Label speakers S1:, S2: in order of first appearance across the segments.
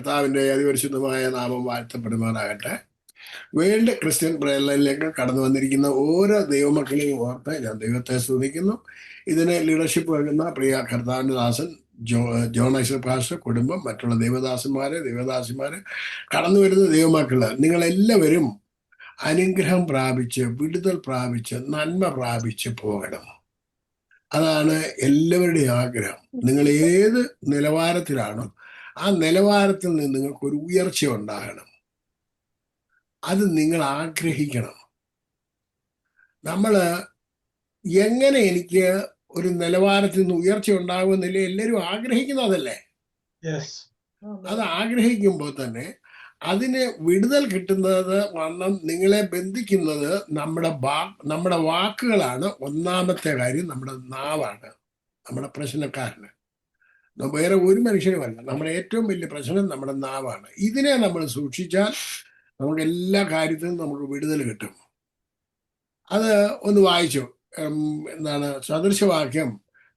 S1: കർത്താവിൻ്റെ അതിപരിശുദ്ധമായ നാമം വാഴ്ത്തപ്പെടുമാറാകട്ടെ. വേൾഡ് ക്രിസ്ത്യൻ പ്രയർ ലൈനിലേക്ക് കടന്നു വന്നിരിക്കുന്ന ഓരോ ദൈവമക്കളെയും ഓർത്ത് ഞാൻ ദൈവത്തെ സ്തുതിക്കുന്നു. ഇതിന് ലീഡർഷിപ്പ് നൽകുന്ന പ്രിയ കർത്താവിൻ്റെ ദാസൻ ജോണൈസ് പാസ്റ്റർ, കുടുംബം, മറ്റുള്ള ദൈവദാസിമാര്, കടന്നു വരുന്ന ദൈവമക്കള്, നിങ്ങളെല്ലാവരും അനുഗ്രഹം പ്രാപിച്ച്, വിടുതൽ പ്രാപിച്ച്, നന്മ പ്രാപിച്ച് പോകണം. അതാണ് എല്ലാവരുടെയും ആഗ്രഹം. നിങ്ങൾ ഏത് നിലവാരത്തിലാണോ ആ നിലവാരത്തിൽ നിന്ന് നിങ്ങൾക്കൊരു ഉയർച്ച ഉണ്ടാകണം. അത് നിങ്ങൾ ആഗ്രഹിക്കണം. നമ്മൾ എങ്ങനെ എനിക്ക് ഒരു നിലവാരത്തിൽ നിന്ന് ഉയർച്ച ഉണ്ടാകുമെന്നില്ല എല്ലാവരും ആഗ്രഹിക്കുന്നതല്ലേ. അത് ആഗ്രഹിക്കുമ്പോൾ തന്നെ അതിന് വിടുതൽ കിട്ടുന്നത് വണ്ണം നിങ്ങളെ ബന്ധിക്കുന്നത് നമ്മുടെ വാക്കുകളാണ്. ഒന്നാമത്തെ കാര്യം നമ്മുടെ നാവാണ് നമ്മുടെ പ്രശ്നക്കാരന്. വേറെ ഒരു മനുഷ്യനുമല്ല. നമ്മുടെ ഏറ്റവും വലിയ പ്രശ്നം നമ്മുടെ നാവാണ്. ഇതിനെ നമ്മൾ സൂക്ഷിച്ചാൽ നമുക്ക് എല്ലാ കാര്യത്തിനും നമുക്ക് വിടുതൽ കിട്ടും. അത് ഒന്ന് വായിച്ചു. എന്താണ് സദൃശവാക്യം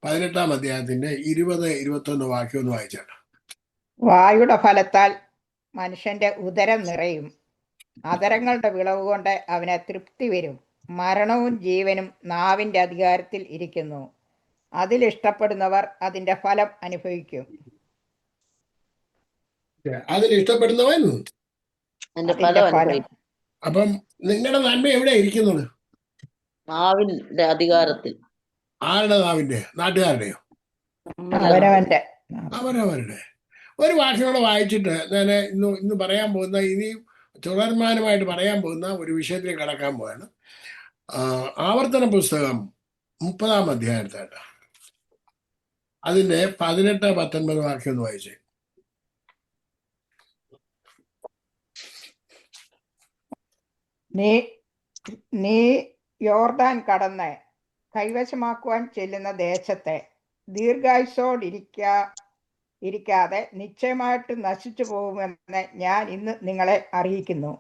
S1: 18-ാം അധ്യായത്തിന്റെ 20-21 വാക്യം ഒന്ന് വായിച്ചാണ്.
S2: വായുടെ ഫലത്താൽ മനുഷ്യന്റെ ഉദരം നിറയും, അധരങ്ങളുടെ വിളവ് കൊണ്ട് അവന് തൃപ്തി വരും. മരണവും ജീവനും നാവിന്റെ അധികാരത്തിൽ ഇരിക്കുന്നു, അതിലിഷ്ടപ്പെടുന്നവർ അതിന്റെ ഫലം അനുഭവിക്കും.
S1: അതിലിഷ്ടപ്പെടുന്നവൻ
S2: ഫലം.
S1: അപ്പം നിങ്ങളുടെ നന്മ എവിടെ ഇരിക്കുന്നത്?
S3: നാവിന്റെ അധികാരത്തിൽ.
S1: ആരുടെ നാവിന്റെ? നാട്ടുകാരുടെയോ? അവരവരുടെ. ഒരു വാക്യോടെ വായിച്ചിട്ട് ഞാൻ ഇന്ന് പറയാൻ പോകുന്ന, ഇനി തുടർമാനമായിട്ട് പറയാൻ പോകുന്ന ഒരു വിഷയത്തിലേക്ക് കടക്കാൻ പോവാണ്. ആവർത്തന പുസ്തകം 30-ാം അധ്യായത്തിലാണ്. അതിന്റെ 18-19 വാക്യം ഒന്ന് വായിച്ചേ.
S2: നീ യോർദാൻ കടന്ന് കൈവശമാക്കുവാൻ ചെല്ലുന്ന ദേശത്തെ ദീർഘായുസ്സോടിരിക്കാതെ നിശ്ചയമായിട്ട് നശിച്ചു പോകുമെന്ന് ഞാൻ ഇന്ന് നിങ്ങളെ അറിയിക്കുന്നു.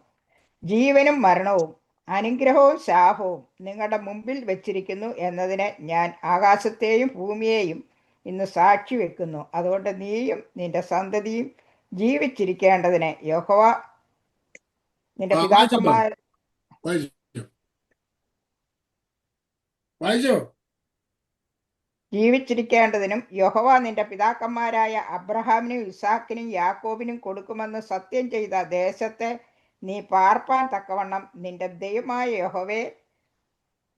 S2: ജീവനും മരണവും അനുഗ്രഹവും ശാപവും നിങ്ങളുടെ മുമ്പിൽ വെച്ചിരിക്കുന്നു എന്നതിന് ഞാൻ ആകാശത്തെയും ഭൂമിയെയും ഇന്ന് സാക്ഷി വെക്കുന്നു. അതുകൊണ്ട് നീയും നിന്റെ സന്തതിയും ജീവിച്ചിരിക്കേണ്ടതിന് യഹോവ നിന്റെ പിതാക്കന്മാർ ജീവിച്ചിരിക്കേണ്ടതിനും യഹോവ നിന്റെ പിതാക്കന്മാരായ അബ്രഹാമിനും ഇസാക്കിനും യാക്കോബിനും കൊടുക്കുമെന്ന് സത്യം ചെയ്ത ദേശത്തെ നീ പാർപ്പാൻ തക്കവണ്ണം നിന്റെ ദൈവമായ യഹോവയെ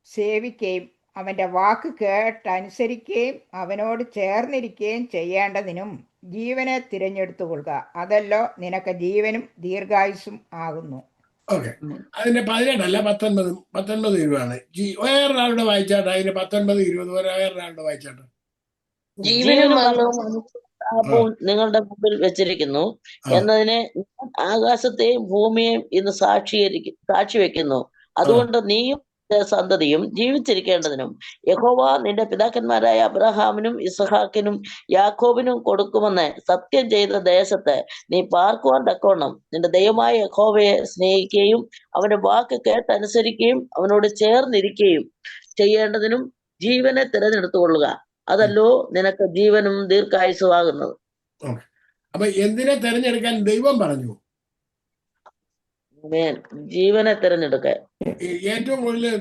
S2: സേവിക്കുകയും അവന്റെ വാക്ക് കേട്ടനുസരിക്കുകയും അവനോട് ചേർന്നിരിക്കുകയും ചെയ്യേണ്ടതിനും ജീവനെ തിരഞ്ഞെടുത്തുകൊള്ളുക. അതല്ലോ നിനക്ക് ജീവനും ദീർഘായുസ്സും ആകുന്നു.
S1: ഓക്കെ, അതിന്റെ 18 അല്ല 19 രൂപയാണ്. വേറൊരാളുടെ വായിച്ചാട്ടെ. അതിന്റെ 19-20 വേറൊരാളുടെ വായിച്ചാട്ടെ.
S3: ജീവനും മരണവും നിങ്ങളുടെ മുമ്പിൽ വെച്ചിരിക്കുന്നു എന്നതിനെ ആകാശത്തെയും ഭൂമിയെയും ഇന്ന് സാക്ഷി വെക്കുന്നു. അതുകൊണ്ട് നീയും സന്തതിയും ജീവിച്ചിരിക്കേണ്ടതിനും യഹോവ നിന്റെ പിതാക്കന്മാരായ അബ്രഹാമിനും ഇസ്ഹാക്കിനും യാക്കോബിനും കൊടുക്കുമെന്ന് സത്യം ചെയ്ത ദേശത്ത് നീ പാർക്കുവാൻ തക്കവണ്ണം നിന്റെ ദൈവമായ യഹോവയെ സ്നേഹിക്കുകയും അവന്റെ വാക്ക് കേട്ടനുസരിക്കുകയും അവനോട് ചേർന്നിരിക്കുകയും ചെയ്യേണ്ടതിനും ജീവനെ തിരഞ്ഞെടുത്തുകൊള്ളുക. അതല്ലോ നിനക്ക് ജീവനും ദീർഘായുസ്സുമാകുന്നത്.
S1: അപ്പൊ എന്തിനെ തെരഞ്ഞെടുക്കാൻ ദൈവം പറഞ്ഞു?
S3: ജീവനെ തിരഞ്ഞെടുക്കാൻ.
S1: ഏറ്റവും കൂടുതൽ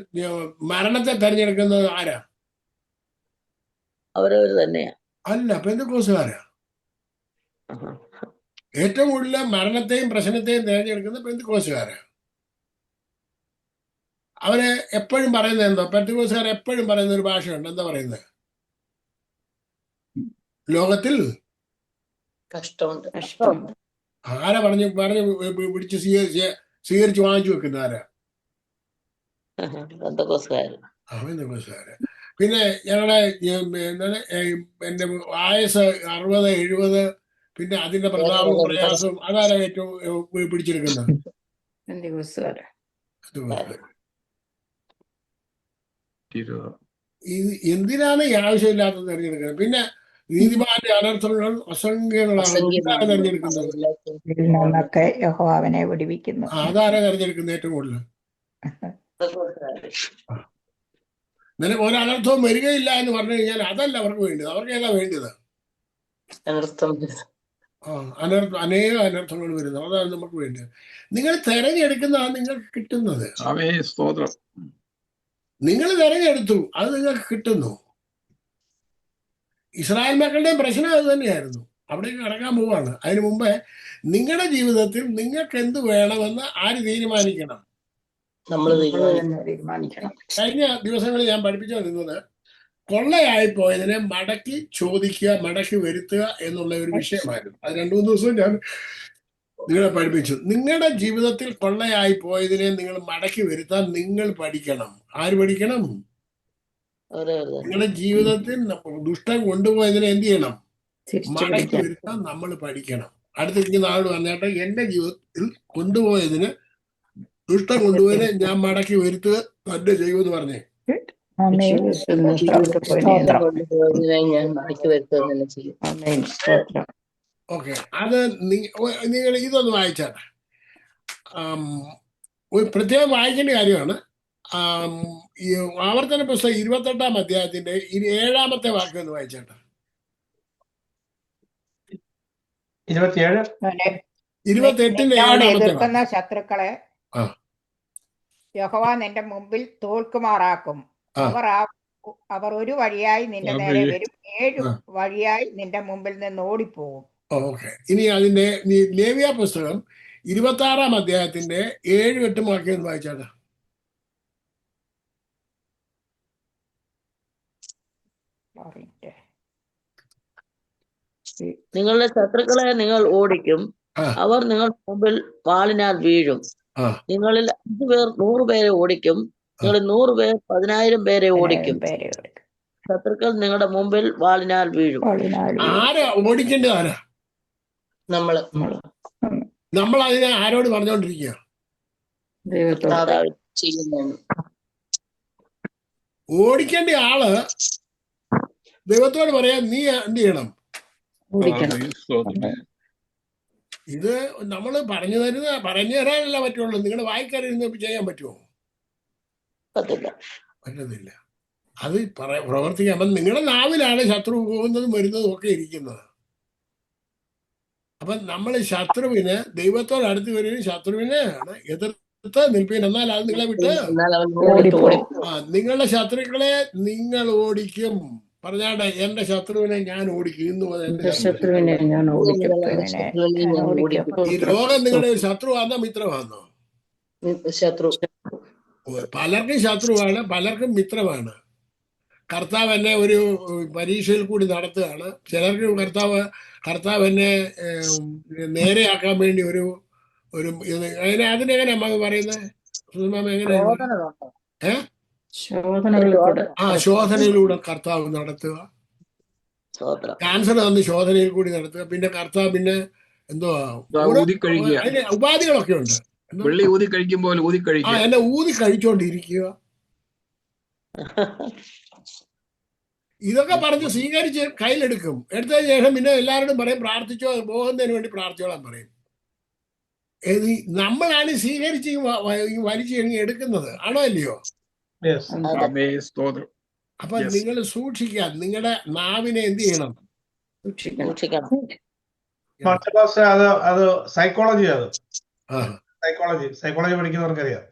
S1: മരണത്തെ തെരഞ്ഞെടുക്കുന്നത് ആരാ?
S3: അവരവർ തന്നെയാ.
S1: അല്ല, പെന്തക്കോസ്തുകാരാ. ഏറ്റവും കൂടുതൽ മരണത്തെയും പ്രശ്നത്തെയും തിരഞ്ഞെടുക്കുന്നത് പെന്തക്കോസ്തുകാരാ. അവര് എപ്പോഴും പറയുന്നത് എന്തോ, പെന്തക്കോസ്തുകാർ എപ്പോഴും പറയുന്ന ഒരു ഭാഷയുണ്ട്. എന്താ പറയുന്നത്? ലോകത്തിൽ
S3: കഷ്ടമുണ്ട്.
S1: ആരാ പറഞ്ഞു പിടിച്ച് സ്വീകരിച്ച് വാങ്ങിച്ചു വെക്കുന്ന ആരാ? പെന്തക്കോസ്തുകാര്. പിന്നെ ഞങ്ങളുടെ എന്റെ ആയുസ് 60-70, പിന്നെ അതിന്റെ പ്രതാപവും പ്രയാസവും അതാരാ ഏറ്റവും പിടിച്ചെടുക്കുന്നത്? എന്തിനാണ് ഈ ആവശ്യമില്ലാത്ത തെരഞ്ഞെടുക്കുന്നത്? പിന്നെ നീതിമാന്റെ അനർത്ഥങ്ങൾ അസംഖ്യങ്ങളാണ്. തെരഞ്ഞെടുക്കുന്നത് അതാരാ തെരഞ്ഞെടുക്കുന്നത് ഏറ്റവും കൂടുതൽ? നിനക്ക് ഒരനർത്ഥവും വരികയില്ല എന്ന് പറഞ്ഞു കഴിഞ്ഞാൽ അതല്ല അവർക്ക് വേണ്ടത്. അവർക്ക് ഏതാ വേണ്ടത്? അനേകം അനർത്ഥങ്ങൾ വരുന്നത്. അതാണ് നമുക്ക് വേണ്ടത്. നിങ്ങൾ തെരഞ്ഞെടുക്കുന്നതാണ് നിങ്ങൾക്ക് കിട്ടുന്നത്.
S4: സ്തോത്രം.
S1: നിങ്ങൾ തെരഞ്ഞെടുത്തു, അത് നിങ്ങൾക്ക് കിട്ടുന്നു. ഇസ്രായേൽ മക്കളുടെയും പ്രശ്നം അത് തന്നെയായിരുന്നു. അവിടേക്ക് കടക്കാൻ പോവാണ്. അതിനു മുമ്പേ നിങ്ങളുടെ ജീവിതത്തിൽ നിങ്ങൾക്ക് എന്ത് വേണമെന്ന് ആര് തീരുമാനിക്കണം?
S3: നമ്മൾ
S2: തീരുമാനിക്കണം.
S1: കഴിഞ്ഞ ദിവസങ്ങളിൽ ഞാൻ പഠിപ്പിച്ചുകൊണ്ടിരുന്നത് കൊള്ളയായി പോയതിനെ മടക്കി ചോദിക്കുക, മടക്കി വരുത്തുക എന്നുള്ള ഒരു വിഷയമായിരുന്നു. അത് 2-3 ദിവസവും ഞാൻ നിങ്ങളെ പഠിപ്പിച്ചു. നിങ്ങളുടെ ജീവിതത്തിൽ കൊള്ളയായി പോയതിനെ നിങ്ങൾ മടക്കി വരുത്താൻ നിങ്ങൾ പഠിക്കണം. ആര് പഠിക്കണം? നിങ്ങളുടെ ജീവിതത്തിൽ ദുഷ്ടം കൊണ്ടുപോയതിനെ എന്ത് ചെയ്യണം? മടക്കി വരുത്താൻ നമ്മൾ പഠിക്കണം. അടുത്തിരിക്കുന്ന ആളോട് പറഞ്ഞാട്ടെ, എന്റെ ജീവിതത്തിൽ കൊണ്ടുപോയതിന്, ദുഷ്ടം കൊണ്ടുപോയതിനെ ഞാൻ മടക്കി വരുത്തുക തന്നെ ചെയ്യുമെന്ന് പറഞ്ഞേ. ഓക്കെ, അത് നിങ്ങൾ ഇതൊന്ന് വായിച്ചാട്ടെ. ഒരു പ്രത്യേകം വായിക്കേണ്ട കാര്യമാണ്. ഈ ആവർത്തന പുസ്തകം 28-ാം അധ്യായത്തിന്റെ 7-ാമത്തെ വാക്യം ഒന്ന് വായിച്ചാട്ടെ. 28-ന്റെ
S2: എതിർക്കുന്ന ശത്രുക്കളെ യഹോവ നിന്റെ മുമ്പിൽ തോൽക്കുമാറാക്കും. അവർ ഒരു വഴിയായി നിന്റെ നേരെ വരും, 7 വഴിയായി നിന്റെ മുമ്പിൽ നിന്ന് ഓടിപ്പോകും.
S1: ഓക്കെ, ഇനി അതിന്റെ ലേവ്യ പുസ്തകം 26-ാം അധ്യായത്തിന്റെ 7-8 വാക്യം ഒന്ന് വായിച്ചാട്ടെ.
S3: നിങ്ങളുടെ ശത്രുക്കളെ നിങ്ങൾ ഓടിക്കും, അവർ നിങ്ങളുടെ മുമ്പിൽ വാളിനാൽ വീഴും. നിങ്ങളിൽ 5 പേർ 100 പേരെ ഓടിക്കും, നിങ്ങളിൽ 100 പേർ 10,000 പേരെ ഓടിക്കും. ശത്രുക്കൾ നിങ്ങളുടെ മുമ്പിൽ വാളിനാൽ വീഴും.
S1: ആരാ ഓടിക്കേണ്ടത്? ആരാ? നമ്മൾ അതിനെ ആരോട് പറഞ്ഞുകൊണ്ടിരിക്കുക? ഓടിക്കേണ്ട ആള് ദൈവത്തോട് പറയാ, നീ എന്ത് ചെയ്യണം? ഇത് നമ്മൾ പറഞ്ഞു തരാനല്ല പറ്റുള്ളൂ. നിങ്ങൾ വായിക്കാതിരുന്ന് ചെയ്യാൻ പറ്റുമോ? പറ്റത്തില്ല. അത് പ്രവർത്തിക്കാൻ. അപ്പം നിങ്ങളുടെ നാവിലാണ് ശത്രു പോകുന്നതും വരുന്നതും ഒക്കെ ഇരിക്കുന്നത്. അപ്പം നമ്മൾ ശത്രുവിന് ദൈവത്തോട് അടുത്ത് വരികയും ശത്രുവിനെ എതിർത്ത് നിൽപ്പീൻ, എന്നാൽ അത് നിങ്ങളെ വിട്ട് നിങ്ങളുടെ ശത്രുക്കളെ നിങ്ങൾ ഓടിക്കും. പറഞ്ഞാട്ടെ, എന്റെ ശത്രുവിനെ ഞാൻ ഓടിക്കും. ഇന്ന് ഈ ലോകം നിങ്ങളുടെ ഒരു ശത്രുവാന്നോ മിത്രമാണോ?
S3: ശത്രു.
S1: പലർക്കും ശത്രുവാണ്, പലർക്കും മിത്രമാണ്. കർത്താവ് എന്നെ ഒരു പരീക്ഷയിൽ കൂടി നടത്തുകയാണ്. ചിലർക്ക് കർത്താവ് എന്നെ നേരെയാക്കാൻ വേണ്ടി ഒരു അതിനെങ്ങനെ അമ്മ പറയുന്നത്? ശോധനയിലൂടെ കർത്താവ് നടത്തുക. ക്യാൻസർ വന്ന് ശോധനയിൽ കൂടി നടത്തുക. പിന്നെ കർത്താവ് പിന്നെ എന്തുവാ അതിന് ഉപാധികളൊക്കെ ഉണ്ട്. എന്നെ ഊതി കഴിച്ചോണ്ടിരിക്കുക. ഇതൊക്കെ പറഞ്ഞ് സ്വീകരിച്ച് കയ്യിലെടുക്കും. എടുത്തതിന് ശേഷം പിന്നെ എല്ലാവരോടും പറയും, പ്രാർത്ഥിച്ചോ, പോകുന്നതിന് വേണ്ടി പ്രാർത്ഥിച്ചോളാൻ പറയും. നമ്മളാണ് സ്വീകരിച്ച് വലിച്ചു എടുക്കുന്നത്, ആണോ അല്ലയോ? അപ്പൊ നിങ്ങൾ സൂക്ഷിക്കുക. നിങ്ങളുടെ നാവിനെ എന്ത് ചെയ്യണം?
S5: അത് സൈക്കോളജി. സൈക്കോളജി പഠിക്കുന്നവർക്കറിയാം.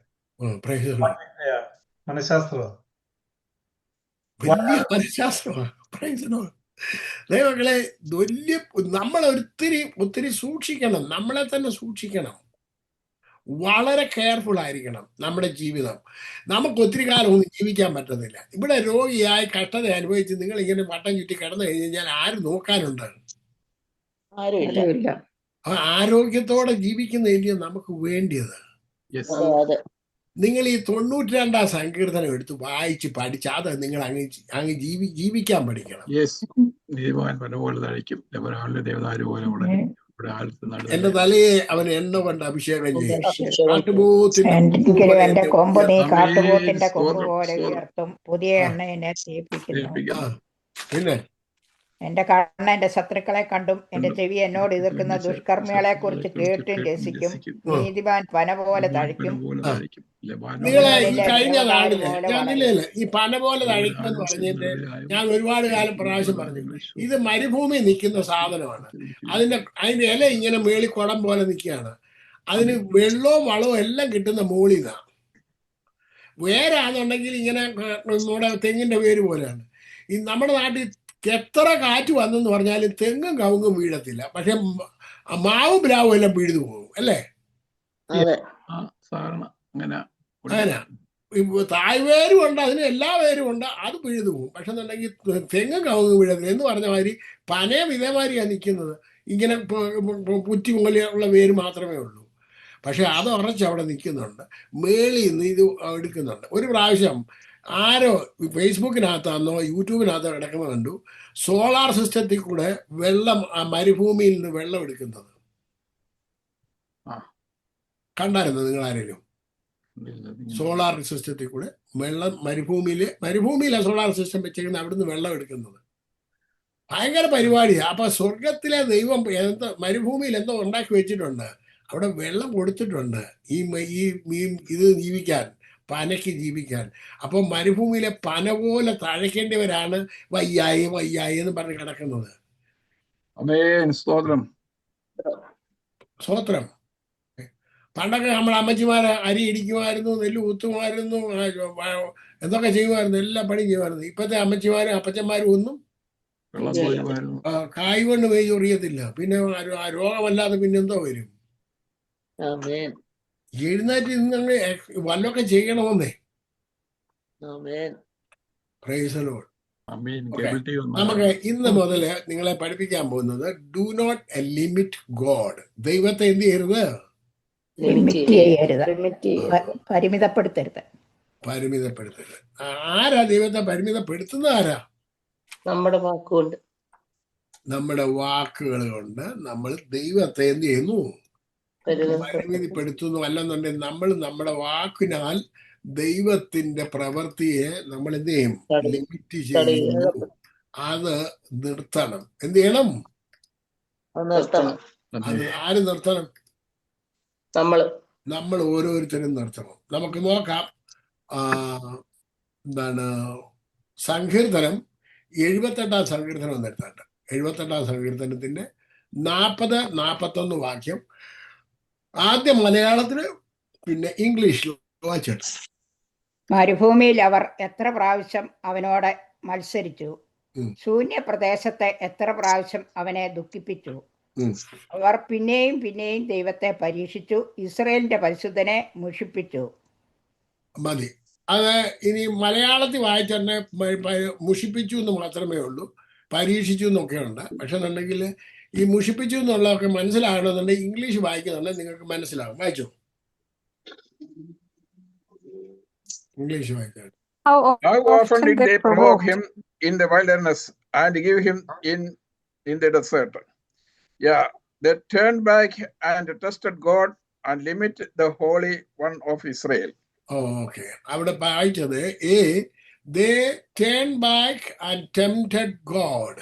S5: മനഃശാസ്ത്രം,
S1: വലിയ മനഃശാസ്ത്രമാണ്. ദൈവങ്ങളെ, നമ്മൾ ഒത്തിരി സൂക്ഷിക്കണം. നമ്മളെ തന്നെ സൂക്ഷിക്കണം. വളരെ കെയർഫുൾ ആയിരിക്കണം നമ്മുടെ ജീവിതം. നമുക്ക് ഒത്തിരി കാലം ഒന്നും ജീവിക്കാൻ പറ്റുന്നില്ല. ഇവിടെ രോഗിയായി കഷ്ടത അനുഭവിച്ച് നിങ്ങൾ ഇങ്ങനെ വട്ടം ചുറ്റി കിടന്നു കഴിഞ്ഞാൽ ആര് നോക്കാനുണ്ട്? ആരോഗ്യത്തോടെ ജീവിക്കുന്നതിന് നമുക്ക് വേണ്ടിയത്. നിങ്ങൾ ഈ 92-ാം സങ്കീർത്തനം എടുത്ത് വായിച്ച് പഠിച്ച് അത് നിങ്ങൾ അങ്ങ് ജീവിക്കാൻ പഠിക്കണം. എന്റെ തലയെ അവൻ എണ്ണ കൊണ്ട് അഭിഷേകം ചെയ്യും.
S2: എന്റെ കൊമ്പ് നീ കാട്ടുപോത്തിന്റെ കൊമ്പ് പോലെ ഉയർത്തും, പുതിയ എണ്ണ എന്നെ തേപ്പിക്കുന്നു.
S1: പിന്നെ
S2: എന്റെ കണ്ണ് എന്റെ ശത്രുക്കളെ കണ്ടും എന്റെ ചെവി എന്നോട് എതിർക്കുന്ന ദുഷ്കർമ്മികളെ കുറിച്ച് കേട്ടും രസിക്കും. നീതിമാൻ പന പോലെ തഴിക്കും,
S1: നിങ്ങളെ ഈ
S2: ഭൂമിയിലെ
S1: കഴിഞ്ഞ
S2: ദേവദാരു
S1: നാളില്
S2: പോലെ
S1: ഞാൻ
S2: വളരും.
S1: ഇല്ല ഈ പന പോലെ തഴിക്കുമെന്ന് പറഞ്ഞിട്ട് ഞാൻ ഒരുപാട് കാലം പ്രാവശ്യം പറഞ്ഞു. ഇത് മരുഭൂമി നിൽക്കുന്ന സാധനമാണ്. അതിന്റെ ഇല ഇങ്ങനെ മേളി കുടം പോലെ നിൽക്കുകയാണ്. അതിന് വെള്ളവും വളവും എല്ലാം കിട്ടുന്ന മുകളിൽ നിന്നാണ്. വേരാന്നുണ്ടെങ്കിൽ ഇങ്ങനെ നമ്മുടെ തെങ്ങിന്റെ വേര് പോലെയാണ്. ഈ നമ്മുടെ നാട്ടിൽ എത്ര കാറ്റ് വന്നെന്ന് പറഞ്ഞാലും തെങ്ങും കവുങ്ങും വീഴത്തില്ല. പക്ഷെ മാവും പ്ലാവും എല്ലാം പിഴുതു പോകും അല്ലേ? അങ്ങനെ തായ്വേരും ഉണ്ട്, അതിന് എല്ലാ വേരും ഉണ്ട്, അത് പിഴുതു പോകും. പക്ഷെ എന്നുണ്ടെങ്കിൽ തെങ്ങും കവുങ്ങും വീഴത്തില്ല എന്ന് പറഞ്ഞ മാതിരി പനയും ഇതേമാതിരിയാണ് നിൽക്കുന്നത്. ഇങ്ങനെ പുറ്റി പോലെയുള്ള വേര് മാത്രമേ ഉള്ളൂ. പക്ഷെ അത് ഉറച്ച് അവിടെ നിൽക്കുന്നുണ്ട്. മേളിൽ നിന്ന് ഇത് എടുക്കുന്നുണ്ട്. ഒരു പ്രാവശ്യം ആരോ ഫേസ്ബുക്കിനകത്താന്നോ യൂട്യൂബിനകത്തോ കിടക്കുന്നത് കണ്ടു. സോളാർ സിസ്റ്റത്തിൽ കൂടെ വെള്ളം മരുഭൂമിയിൽ നിന്ന് വെള്ളം എടുക്കുന്നത് കണ്ടായിരുന്നു നിങ്ങൾ ആരെങ്കിലും? സോളാർ സിസ്റ്റത്തിൽ കൂടെ വെള്ളം മരുഭൂമിയിലെ സോളാർ സിസ്റ്റം വെച്ചിരിക്കുന്നത് അവിടുന്ന് വെള്ളം എടുക്കുന്നത് ഭയങ്കര പരിപാടിയാണ്. അപ്പൊ സ്വർഗത്തിലെ ദൈവം മരുഭൂമിയിൽ എന്തോ ഉണ്ടാക്കി വെച്ചിട്ടുണ്ട്. അവിടെ വെള്ളം കൊടുത്തിട്ടുണ്ട് ഇത് ജീവിക്കാൻ, പനയ്ക്ക് ജീവിക്കാൻ. അപ്പൊ മരുഭൂമിയിലെ പന പോലെ തഴയ്ക്കേണ്ടവരാണ് വയ്യായി എന്ന് പറഞ്ഞ് കിടക്കുന്നത്. സ്തോത്രം. പണ്ടൊക്കെ നമ്മുടെ അമ്മച്ചിമാര് അരി ഇടിക്കുമായിരുന്നു, നെല്ല് കുത്തുമായിരുന്നു, എന്തൊക്കെ ചെയ്യുമായിരുന്നു, എല്ലാ പണിയും ചെയ്യുമായിരുന്നു. ഇപ്പത്തെ അമ്മച്ചിമാരും അപ്പച്ചന്മാരും ഒന്നും കായ് കൊണ്ട് മേയ് ചൊറിയത്തില്ല. പിന്നെ രോഗമല്ലാതെ പിന്നെന്തോ വരും. എഴുന്നേറ്റ് ഇന്ന് വല്ലൊക്കെ ചെയ്യണമെന്നേ. Praise the Lord. നമുക്ക് ഇന്ന് മുതല് നിങ്ങളെ പഠിപ്പിക്കാൻ പോകുന്നത് ഡു നോട്ട് ലിമിറ്റ് ഗോഡ്. ദൈവത്തെ എന്ത് ചെയ്യരുത്?
S2: പരിമിതപ്പെടുത്തരുത്.
S1: ആരാ ദൈവത്തെ പരിമിതപ്പെടുത്തുന്നത്? ആരാ? നമ്മുടെ വാക്കുകൾ കൊണ്ട് നമ്മൾ ദൈവത്തെ എന്ത് ചെയ്യുന്നു? പരിമിതിപ്പെടുത്തുന്നു. അല്ലെന്നുണ്ടെങ്കിൽ നമ്മൾ നമ്മുടെ വാക്കിനാൽ ദൈവത്തിന്റെ പ്രവൃത്തിയെ നമ്മൾ എന്ത് ചെയ്യും? ലിമിറ്റ് ചെയ്യുന്നു. അത് നിർത്തണം. എന്ത് ചെയ്യണം? അത് ആര് നിർത്തണം? നമ്മൾ ഓരോരുത്തരും നിർത്തണം. നമുക്ക് നോക്കാം. എന്താണ് സങ്കീർത്തനം 78-ാം സങ്കീർത്തനം നിർത്താണ്ട്. 78-ാം സങ്കീർത്തനത്തിന്റെ 40-41 വാക്യം ആദ്യം മലയാളത്തില് പിന്നെ ഇംഗ്ലീഷിൽ വായിച്ചിട്ട്.
S2: മരുഭൂമിയിൽ അവർ എത്ര പ്രാവശ്യം അവനോട് മത്സരിച്ചു, ശൂന്യ പ്രദേശത്തെ എത്ര പ്രാവശ്യം അവനെ ദുഃഖിപ്പിച്ചു. അവർ പിന്നെയും പിന്നെയും ദൈവത്തെ പരീക്ഷിച്ചു, ഇസ്രായേലിന്റെ പരിശുദ്ധനെ മുഷിപ്പിച്ചു.
S1: മതി. അത് ഇനി മലയാളത്തിൽ വായിച്ചെന്നെ മുഷിപ്പിച്ചു എന്ന് മാത്രമേ ഉള്ളൂ. പരീക്ഷിച്ചു എന്നൊക്കെ ഉണ്ട്. പക്ഷെ എന്നുണ്ടെങ്കിൽ ഈ മുഷിപ്പിച്ചു എന്നുള്ളതൊക്കെ മനസ്സിലാകണമെന്നുണ്ടെങ്കിൽ ഇംഗ്ലീഷ് വായിക്കുന്നുണ്ടെങ്കിൽ നിങ്ങൾക്ക് മനസ്സിലാവും. വായിച്ചോ, ഇംഗ്ലീഷ് വായിച്ചാൽ.
S4: How often did they provoke him in the wilderness and give him in the desert? Yeah, they turned back and trusted God and limited the Holy One of Israel.
S1: Okay. അവിടെ വായിച്ചത് they turned back and tempted God.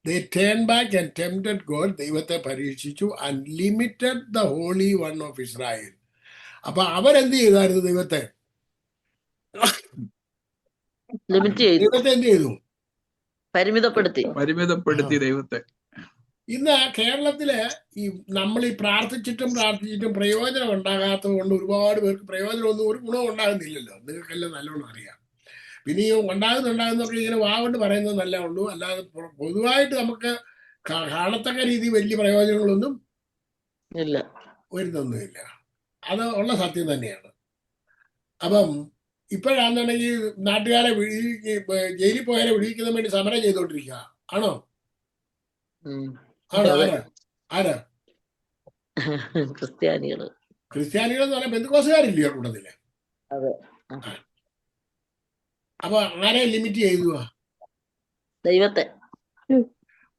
S1: They turned back and tempted God. ദൈവത്തെ പരീക്ഷിച്ചു and limited the Holy One of Israel. അപ്പൊ അവരെന്ത് ചെയ്തായിരുന്നു? ദൈവത്തെ എന്ത് ചെയ്തു?
S4: പരിമിതപ്പെടുത്തി ദൈവത്തെ.
S1: ഇന്ന് കേരളത്തില് നമ്മൾ ഈ പ്രാർത്ഥിച്ചിട്ടും പ്രയോജനം ഉണ്ടാകാത്തത് കൊണ്ട് ഒരുപാട് പേർക്ക് പ്രയോജനമൊന്നും ഒരു ഗുണവും ഉണ്ടാകുന്നില്ലല്ലോ. നിങ്ങൾക്കെല്ലാം നല്ലോണം അറിയാം. പിന്നെ ഈ ഉണ്ടാകുന്നൊക്കെ ഇങ്ങനെ വാഗോണ്ട് പറയുന്നത് നല്ല ഉള്ളൂ. അല്ലാതെ പൊതുവായിട്ട് നമുക്ക് കാണത്തക്ക രീതി വലിയ പ്രയോജനങ്ങളൊന്നും വരുന്നൊന്നുമില്ല. അത് ഉള്ള സത്യം തന്നെയാണ്. അപ്പം ഇപ്പോഴാണെന്നുണ്ടെങ്കിൽ നാട്ടുകാരെ ജയിലിൽ പോയാലെ വിടിയിക്കുന്നതിന് വേണ്ടി സമരം ചെയ്തുകൊണ്ടിരിക്കുക. ആണോ? ആരാ? ക്രിസ്ത്യാനികൾ എന്ന് പറഞ്ഞാൽ ബന്ധുക്കോസുകാരില്ലയോ കൂട്ടത്തില്? അപ്പൊ ആരെ ലിമിറ്റ് ചെയ്തു? ദൈവത്തെ.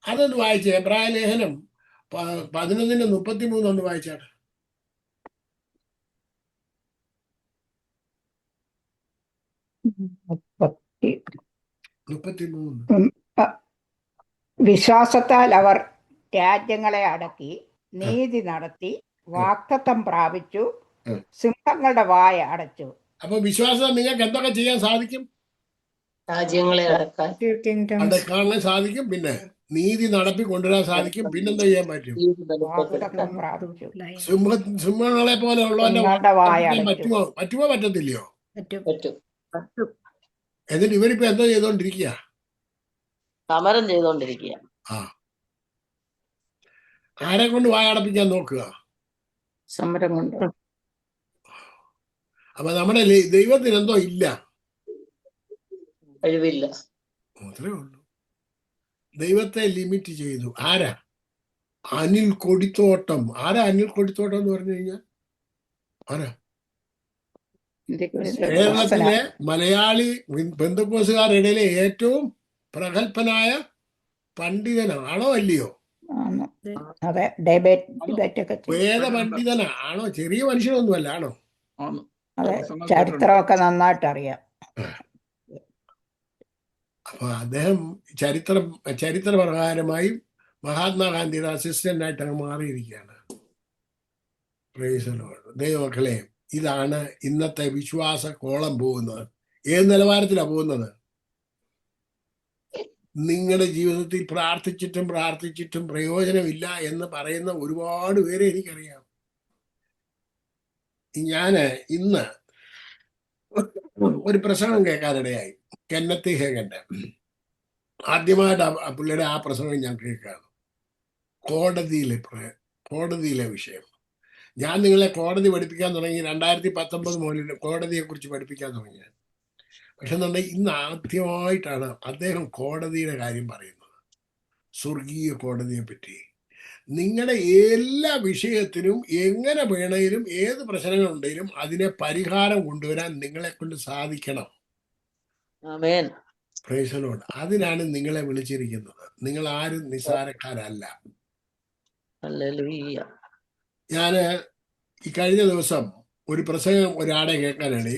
S1: അതൊന്ന് വായിച്ചേ. എബ്രായ ലേഖനം 11:33 ഒന്ന് വായിച്ചാട്ടെ. 33.
S2: വിശ്വാസത്താൽ അവർ രാജ്യങ്ങളെ അടക്കി, നീതി നടത്തി, വാഗ്ദത്തം പ്രാപിച്ചു, സിംഹങ്ങളുടെ വായ അടച്ചു.
S1: അപ്പൊ വിശ്വാസം നിങ്ങൾക്ക് എന്തൊക്കെ ചെയ്യാൻ സാധിക്കും?
S3: രാജ്യങ്ങളെ
S1: അടക്കാനുള്ള സാധിക്കും, പിന്നെ നീതി നടപ്പി കൊണ്ടുവരാൻ സാധിക്കും, പിന്നെന്താ ചെയ്യാൻ പറ്റും?
S2: വാഗ്ദത്തം പ്രാപിച്ചു,
S1: സിംഹങ്ങളെ പോലെ ഉള്ളവന്റെ
S2: സിംഹങ്ങളുടെ വായ
S1: പറ്റുമോ? പറ്റുമോ പറ്റത്തില്ലയോ?
S3: പറ്റും.
S1: എന്നിട്ട് ഇവരിപ്പോ എന്താ ചെയ്തോണ്ടിരിക്കുക?
S3: സമരം ചെയ്തോണ്ടിരിക്കുക.
S1: ആരെ കൊണ്ട് വായടപ്പിക്കാൻ നോക്കുക?
S3: സമരം കൊണ്ട്.
S1: അപ്പൊ നമ്മുടെ ദൈവത്തിന് എന്തോ ഇല്ല,
S3: കഴിവില്ല.
S1: അത്രേ ഉള്ളൂ. ദൈവത്തെ ലിമിറ്റ് ചെയ്തു. ആരാ? അനിൽ കൊടിത്തോട്ടം. ആരാ അനിൽ കൊടിത്തോട്ടം എന്ന് പറഞ്ഞു കഴിഞ്ഞാൽ? ആരാ? കേരളത്തിലെ മലയാളി പെന്തക്കോസുകാരുടെ ഏറ്റവും പ്രഗത്ഭനായ പണ്ഡിതനാണോ അല്ലയോ? വേദ പണ്ഡിതനാണോ? ചെറിയ മനുഷ്യനൊന്നുമല്ല, ആണോ?
S2: ചരിത്രമൊക്കെ നന്നായിട്ട് അറിയാം.
S1: അപ്പൊ അദ്ദേഹം ചരിത്രപ്രകാരമായി മഹാത്മാഗാന്ധിയുടെ അസിസ്റ്റന്റ് ആയിട്ട് അങ്ങ് മാറിയിരിക്കുകയാണ്. ദൈവമക്കളെ, ഇതാണ് ഇന്നത്തെ വിശ്വാസ കോളം പോകുന്നത്. ഏത് നിലവാരത്തിലാണ് പോകുന്നത്? നിങ്ങളുടെ ജീവിതത്തിൽ പ്രാർത്ഥിച്ചിട്ടും പ്രയോജനമില്ല എന്ന് പറയുന്ന ഒരുപാട് പേരെ എനിക്കറിയാം. ഞാന് ഇന്ന് ഒരു പ്രസംഗം കേൾക്കാനിടയായി, കെന്നത്ത് ഹേഗന്റെ. ആദ്യമായിട്ട് പുള്ളിയുടെ ആ പ്രസംഗം ഞാൻ കേൾക്കുകയാണ്. കോടതിയിലെ വിഷയം. ഞാൻ നിങ്ങളെ കോടതി പഠിപ്പിക്കാൻ തുടങ്ങി 2019 മുതൽ കോടതിയെ കുറിച്ച് പഠിപ്പിക്കാൻ തുടങ്ങി. പക്ഷെ എന്നുണ്ടെങ്കിൽ ഇന്ന് ആദ്യമായിട്ടാണ് അദ്ദേഹം കോടതിയുടെ കാര്യം പറയുന്നത്, സ്വർഗീയ കോടതിയെ പറ്റി. നിങ്ങളുടെ എല്ലാ വിഷയത്തിനും എങ്ങനെ വേണേലും ഏത് പ്രശ്നങ്ങളുണ്ടെങ്കിലും അതിനെ പരിഹാരം കൊണ്ടുവരാൻ നിങ്ങളെ കൊണ്ട് സാധിക്കണം. Price the Lord. അതിനാണ് നിങ്ങളെ വിളിച്ചിരിക്കുന്നത്. നിങ്ങൾ ആരും നിസ്സാരക്കാരല്ല. ഞാന് ഈ കഴിഞ്ഞ ദിവസം ഒരു പ്രസംഗം ഒരാളെ കേൾക്കാനാണ്,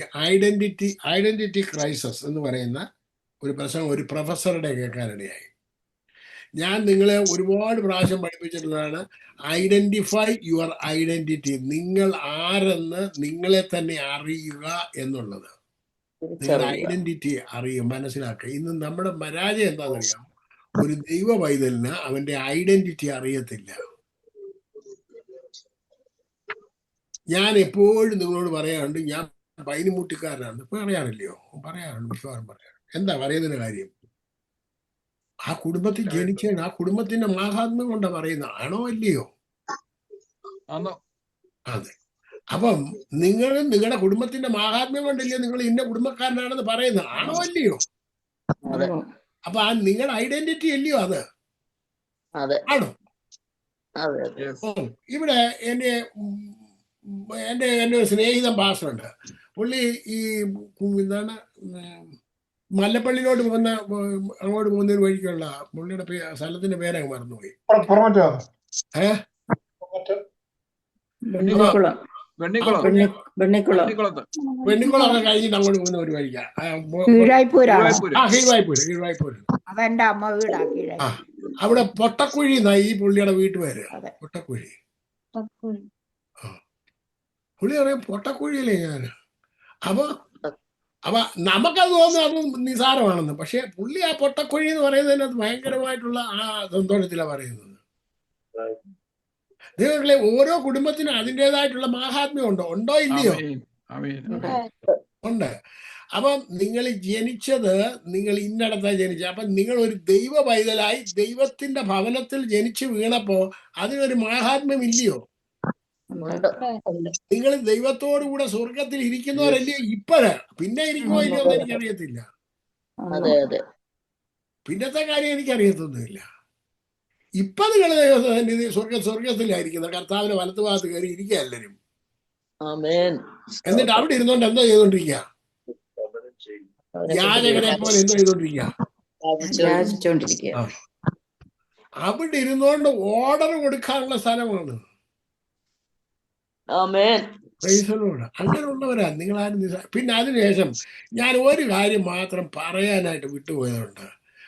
S1: ഐഡന്റിറ്റി ക്രൈസിസ് എന്ന് പറയുന്ന ഒരു പ്രസംഗം ഒരു പ്രൊഫസറുടെ കേൾക്കാനിടയായി. ഞാൻ നിങ്ങളെ ഒരുപാട് പ്രാവശ്യം പഠിപ്പിച്ചിട്ടുള്ളതാണ്, ഐഡന്റിഫൈ യുവർ ഐഡന്റിറ്റി. നിങ്ങൾ ആരെന്ന് നിങ്ങളെ തന്നെ അറിയുക എന്നുള്ളത്. നിങ്ങളുടെ ഐഡന്റിറ്റി അറിയും, മനസ്സിലാക്കുക. ഇന്ന് നമ്മുടെ പരാജയം എന്താണെന്നറിയാം? ഒരു ദൈവ പൈതലിന് അവന്റെ ഐഡന്റിറ്റി അറിയത്തില്ല. ഞാൻ എപ്പോഴും നിങ്ങളോട് പറയാറുണ്ട്, ഞാൻ പൈനുമുട്ടിക്കാരനാണ്. പറയാറില്ലയോ? പറയാറുണ്ട്, മിക്കവാറും പറയാറുണ്ട്. എന്താ പറയുന്നതിന്റെ കാര്യം? ആ കുടുംബത്തിൽ ജനിച്ചാണ്, ആ കുടുംബത്തിന്റെ മാഹാത്മ്യം കൊണ്ടാ പറയുന്നത്. ആണോ അല്ലയോ? അതെ. അപ്പം നിങ്ങളും നിങ്ങളുടെ കുടുംബത്തിന്റെ മാഹാത്മ്യം കൊണ്ടല്ലേ നിങ്ങൾ ഇന്ന കുടുംബക്കാരനാണെന്ന് പറയുന്നത്. ആണോ അല്ലയോ? അപ്പൊ ആ നിങ്ങളുടെ ഐഡന്റിറ്റി അല്ലയോ അത്? ആണോ? ഇവിടെ എന്റെ ഒരു സ്നേഹിതൻ പാസ്റ്ററുണ്ട്. പുള്ളി ഈ എന്താണ് മല്ലപ്പള്ളിയിലോട്ട് അങ്ങോട്ട് പോകുന്നതിന് വഴിക്കുള്ള പുള്ളിയുടെ സ്ഥലത്തിന്റെ പേരങ്ങ് മറന്നുപോയി. വെണ്ണിക്കുളമൊക്കെ കഴിഞ്ഞിട്ട് അങ്ങോട്ട് പോകുന്ന ഒരു വഴിക്കാ. കീഴ്വായ്പൂര്.
S2: അതെന്റെ അമ്മ വീടാക്കി.
S1: അവിടെ പൊട്ടക്കുഴി എന്നാ ഈ പുള്ളിയുടെ വീട്ടുപേര്. പൊട്ടക്കുഴി. പുള്ളി പറയും പൊട്ടക്കുഴിയില്ലേ ഞാൻ. അപ്പൊ നമുക്കത് തോന്നുന്നു അത് നിസാരമാണെന്ന്. പക്ഷെ പുള്ളി ആ പൊട്ടക്കുഴി എന്ന് പറയുന്നതിനകത്ത് ഭയങ്കരമായിട്ടുള്ള ആ സന്തോഷത്തിലാണ് പറയുന്നത്. നിങ്ങളെ ഓരോ കുടുംബത്തിനും അതിൻ്റെതായിട്ടുള്ള മാഹാത്മ്യം ഉണ്ടോ ഇല്ലയോ? ഉണ്ട്. അപ്പം നിങ്ങൾ ജനിച്ചത്, നിങ്ങൾ ഇന്നടത്താണ് ജനിച്ചത്. അപ്പം നിങ്ങൾ ഒരു ദൈവ പൈതലായി ദൈവത്തിന്റെ ഭവനത്തിൽ ജനിച്ചു വീണപ്പോ അതിനൊരു മാഹാത്മ്യം ഇല്ലയോ? നിങ്ങൾ ദൈവത്തോടു കൂടെ സ്വർഗത്തിൽ ഇരിക്കുന്നവരല്ലേ ഇപ്പോഴ്. പിന്നെ ഇരിക്കുമോ ഇല്ലയോ എന്ന് എനിക്കറിയത്തില്ല. പിന്നത്തെ കാര്യം എനിക്കറിയത്തൊന്നുമില്ല. ഇപ്പൊ നിങ്ങൾ സ്വർഗത്തിലായിരിക്കുന്ന കർത്താവിന്റെ വലത്തുഭാഗത്ത് കയറി ഇരിക്കുക എല്ലാവരും. എന്നിട്ട് അവിടെ ഇരുന്നോണ്ട് എന്തോ ചെയ്തോണ്ടിരിക്കുക? യാചകരെ പോലെ എന്തോ ചെയ്തോണ്ടിരിക്കുക? അവിടെ ഇരുന്നോണ്ട് ഓർഡർ കൊടുക്കാനുള്ള സ്ഥലമാണ്. അങ്ങനെയുള്ളവരാ നിങ്ങളാരും. പിന്നെ അതിനുശേഷം ഞാൻ ഒരു കാര്യം മാത്രം പറയാനായിട്ട് വിട്ടുപോയതുണ്ട്.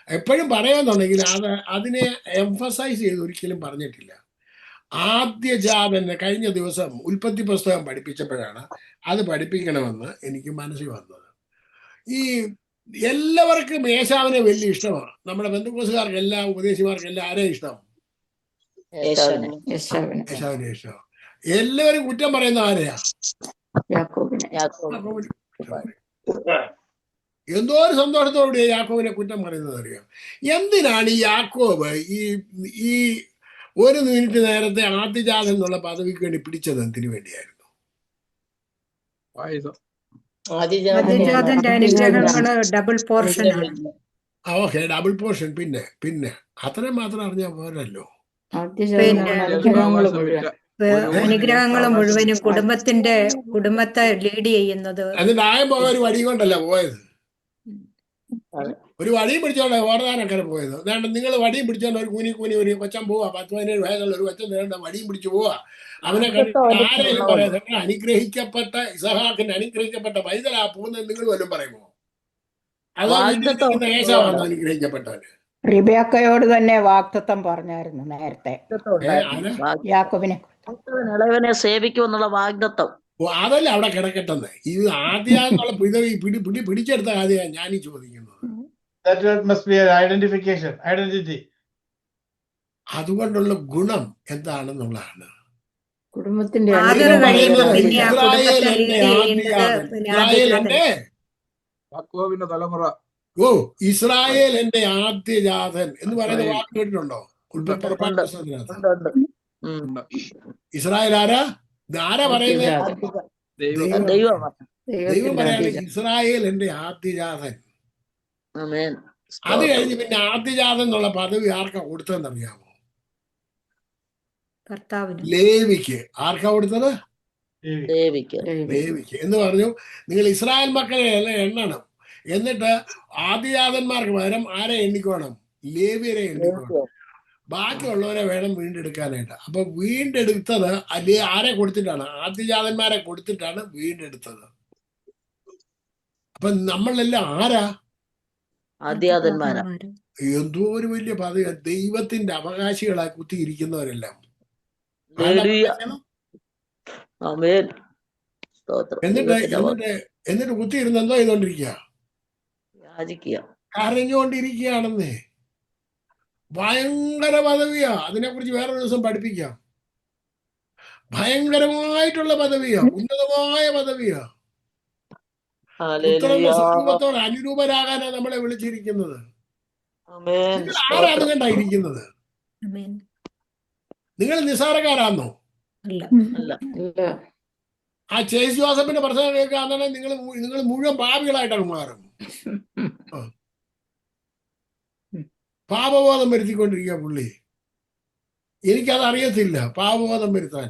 S1: എപ്പോഴും പറയാന്നുണ്ടെങ്കിൽ അതിനെ എംഫസൈസ് ചെയ്ത് ഒരിക്കലും പറഞ്ഞിട്ടില്ല. ആദ്യജാതന് കഴിഞ്ഞ ദിവസം ഉൽപ്പത്തി പുസ്തകം പഠിപ്പിച്ചപ്പോഴാണ് അത് പഠിപ്പിക്കണമെന്ന് എനിക്ക് മനസ്സിൽ വന്നത്. ഈ എല്ലാവർക്കും ഏശാവിനെ വലിയ ഇഷ്ടമാണ്. നമ്മുടെ ബന്ധുക്കോസുകാർക്കെല്ലാം ഉപദേശിമാർക്കെല്ലാം ആരെയും ഇഷ്ടം? ഏശാവിനെ ഇഷ്ടം. എല്ലാവരും കുറ്റം പറയുന്ന ആരെയാ? യാക്കോബിനെ. എന്തോ ഒരു സന്തോഷത്തോടെ യാക്കോബിനെ കുറ്റം പറയുന്നത് അറിയാം. എന്തിനാണ് ഈ യാക്കോബ് ഈ ഒരു മിനിറ്റ് നേരത്തെ ആദ്യജാതൻ എന്നുള്ള പദവിക്ക് വേണ്ടി പിടിച്ചത്? എന്തിനു വേണ്ടിയായിരുന്നു?
S2: ആദ്യജാതന്റെ അനുഗ്രഹങ്ങള് ഡബിൾ പോർഷൻ ആണ്.
S1: Okay, double portion. പിന്നെ അത്രയും മാത്രം അറിഞ്ഞാൽ പോരല്ലോ.
S2: അനുഗ്രഹങ്ങൾ മുഴുവനും കുടുംബത്തെ ലീഡ് ചെയ്യുന്നത്.
S1: എന്നിട്ട് ആയം പോയ ഒരു വടി കൊണ്ടല്ല പോയത്. ഒരു വടിയും പിടിച്ചോണ്ട് ഓർദാനക്കരെ പോയത്. അതാണ്ട് നിങ്ങൾ വടിയും പിടിച്ചോണ്ട് ഒരു കൂനി ഒരു കൊച്ചൻ പോവാ, 10-17 വയസ്സുള്ള ഒരു കൊച്ചൻ നേരിട്ട് വടിയും പിടിച്ചു പോവാ. അവനെ കണ്ടിട്ട് ആരെങ്കിലും പറയാം അനുഗ്രഹിക്കപ്പെട്ട ഇസഹാക്കിന്റെ അനുഗ്രഹിക്കപ്പെട്ട പൈതലാ പോകുന്നത് നിങ്ങൾ വല്ലതും പറയുമോ? അതോ ഏശാവാണോ അനുഗ്രഹിക്കപ്പെട്ടവന്?
S2: റിബേക്കയോട് തന്നെ വാഗ്ദത്തം പറഞ്ഞായിരുന്നു നേരത്തെ യാക്കോബിനെ.
S3: ഇളയവനെ സേവിക്കുമെന്നുള്ള വാഗ്ദത്തം.
S1: അതല്ല അവിടെ കിടക്കട്ടെന്ന്. ഇത് ആദ്യന്നുള്ള പിടിച്ചെടുത്ത ആദ്യം ഞാനീ ചോദിക്കുന്നത്. അതുകൊണ്ടുള്ള ഗുണം എന്താണെന്നുള്ളതാണ്.
S2: കുടുംബത്തിന്റെ
S4: യാക്കോബിന്റെ തലമുറ.
S1: ഇസ്രായേൽ എന്റെ ആദ്യജാതൻ എന്ന് പറയുന്ന വാക്ക് കേട്ടിട്ടുണ്ടോ? ഇസ്രായേൽ ആരാ പറയുന്നത്? ദൈവം പറയാണ് ഇസ്രായേൽ എന്റെ ആദ്യജാതൻ. അത് കഴിഞ്ഞ് പിന്നെ ആദ്യജാതൻ എന്നുള്ള പദവി ആർക്കാ കൊടുത്തതെന്നറിയാമോ? ലേവിക്ക്. ആർക്കാ കൊടുത്തത്? ലേവിക്ക്. എന്ന് പറഞ്ഞു, നിങ്ങൾ ഇസ്രായേൽ മക്കളെ എല്ലാം എണ്ണണം. എന്നിട്ട് ആദ്യജാതന്മാർക്ക് പകരം ആരെ എണ്ണിക്കോണം? ലേവിയരെ എണ്ണിക്കോണം. ബാക്കിയുള്ളവരെ വേണം വീണ്ടെടുക്കാനായിട്ട്. അപ്പൊ വീണ്ടെടുത്തത് അല്ലേ ആരെ കൊടുത്തിട്ടാണ്? ആദ്യജാതന്മാരെ കൊടുത്തിട്ടാണ് വീണ്ടെടുത്തത്. അപ്പൊ നമ്മളെല്ലാം ആരാ?
S3: ആദ്യജാതന്മാരാ.
S1: എന്തോ ഒരു വലിയ പദവി. ദൈവത്തിന്റെ അവകാശികളായി കുത്തിയിരിക്കുന്നവരെല്ലാം. എന്നിട്ട് കുത്തിയിരുന്ന് എന്തോ ചെയ്തോണ്ടിരിക്കുക? കരഞ്ഞുകൊണ്ടിരിക്കുകയാണെന്നേ. ഭയങ്കര പദവിയാ. അതിനെക്കുറിച്ച് വേറൊരു ദിവസം പഠിപ്പിക്കാം. ഭയങ്കരമായിട്ടുള്ള പദവിയാ, ഉന്നതമായ പദവിയാ. സ്വരൂപത്തോട് അനുരൂപരാകാനാ നമ്മളെ വിളിച്ചിരിക്കുന്നത്. ആരാണ് കണ്ടായിരിക്കുന്നത്? നിങ്ങൾ നിസ്സാരക്കാരാന്നോ? ആ ചേസ് ജോസഫിന്റെ പ്രസംഗം കേൾക്കാന്നെ നിങ്ങൾ മുഴുവൻ പാപികളായിട്ടാണ് മാറും. പാപബോധം വരുത്തിക്കൊണ്ടിരിക്കുക പുള്ളി. എനിക്കത് അറിയത്തില്ല, പാപബോധം വരുത്താൻ.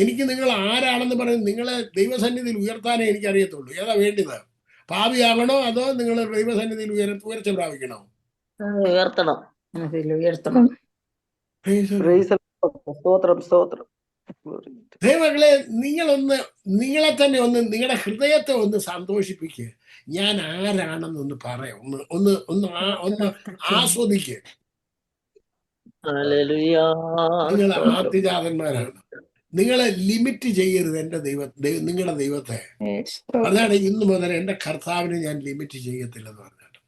S1: എനിക്ക് നിങ്ങൾ ആരാണെന്ന് പറഞ്ഞ് നിങ്ങളെ ദൈവസന്നിധിയിൽ ഉയർത്താനേ എനിക്കറിയത്തുള്ളൂ. ഏതാ വേണ്ടത്? പാപിയാകണോ അതോ നിങ്ങൾ ദൈവസന്നിധിയിൽ ഉയർച്ച പ്രാപിക്കണോ?
S3: ഉയർത്തണം.
S1: ദൈവങ്ങളെ, നിങ്ങളെ തന്നെ നിങ്ങളുടെ ഹൃദയത്തെ ഒന്ന് സന്തോഷിപ്പിക്കുക. ഞാൻ ആരാണെന്നൊന്ന് പറയാം. ഒന്ന് ആസ്വദിക്കുക. നിങ്ങൾ ആദ്യജാതന്മാരാണ്. നിങ്ങളെ ലിമിറ്റ് ചെയ്യരുത്. നിങ്ങളുടെ ദൈവത്തെ. അതാണ് ഇന്നു മുതൽ എന്റെ കർത്താവിനെ ഞാൻ ലിമിറ്റ് ചെയ്യത്തില്ലെന്ന് പറഞ്ഞിട്ട്.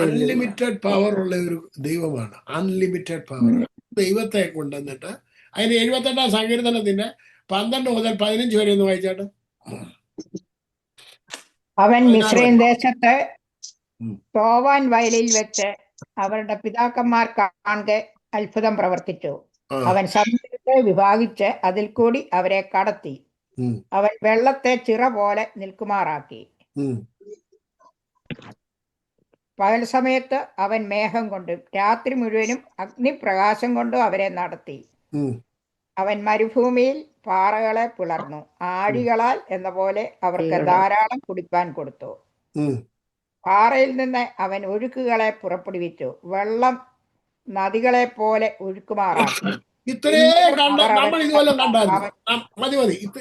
S1: അൺലിമിറ്റഡ് പവർ ഉള്ള ഒരു ദൈവമാണ്. അൺലിമിറ്റഡ് പവർ ദൈവത്തെ കൊണ്ടുവന്നിട്ട് അതിന് 78-ാം സങ്കീർത്തനത്തിന്റെ 12 മുതൽ 15 വരെ ഒന്ന് വായിച്ചാട്ട്.
S2: അവൻ മിസ്രയീം ദേശത്ത് തോവാൻ വയലിൽ വെച്ച് അവരുടെ പിതാക്കന്മാർ കാണെ അത്ഭുതം പ്രവർത്തിച്ചു. അവൻ സമുദ്രത്തെ വിഭാഗിച്ച് അതിൽ കൂടി അവരെ കടത്തി. അവൻ വെള്ളത്തെ ചിറ പോലെ നിൽക്കുമാറാക്കി. പകൽ സമയത്ത് അവൻ മേഘം കൊണ്ടും രാത്രി മുഴുവനും അഗ്നിപ്രകാശം കൊണ്ടും അവരെ നടത്തി. അവൻ മരുഭൂമിയിൽ പാറകളെ പിളർന്നു. ആഴികളാൽ എന്ന പോലെ അവർക്ക് ധാരാളം കുടിപ്പാൻ കൊടുത്തു. പാറയിൽ നിന്ന് അവൻ ഒഴുക്കുകളെ പുറപ്പെടുവിച്ചു. വെള്ളം നദികളെ പോലെ ഒഴുക്കുമാറാക്കി.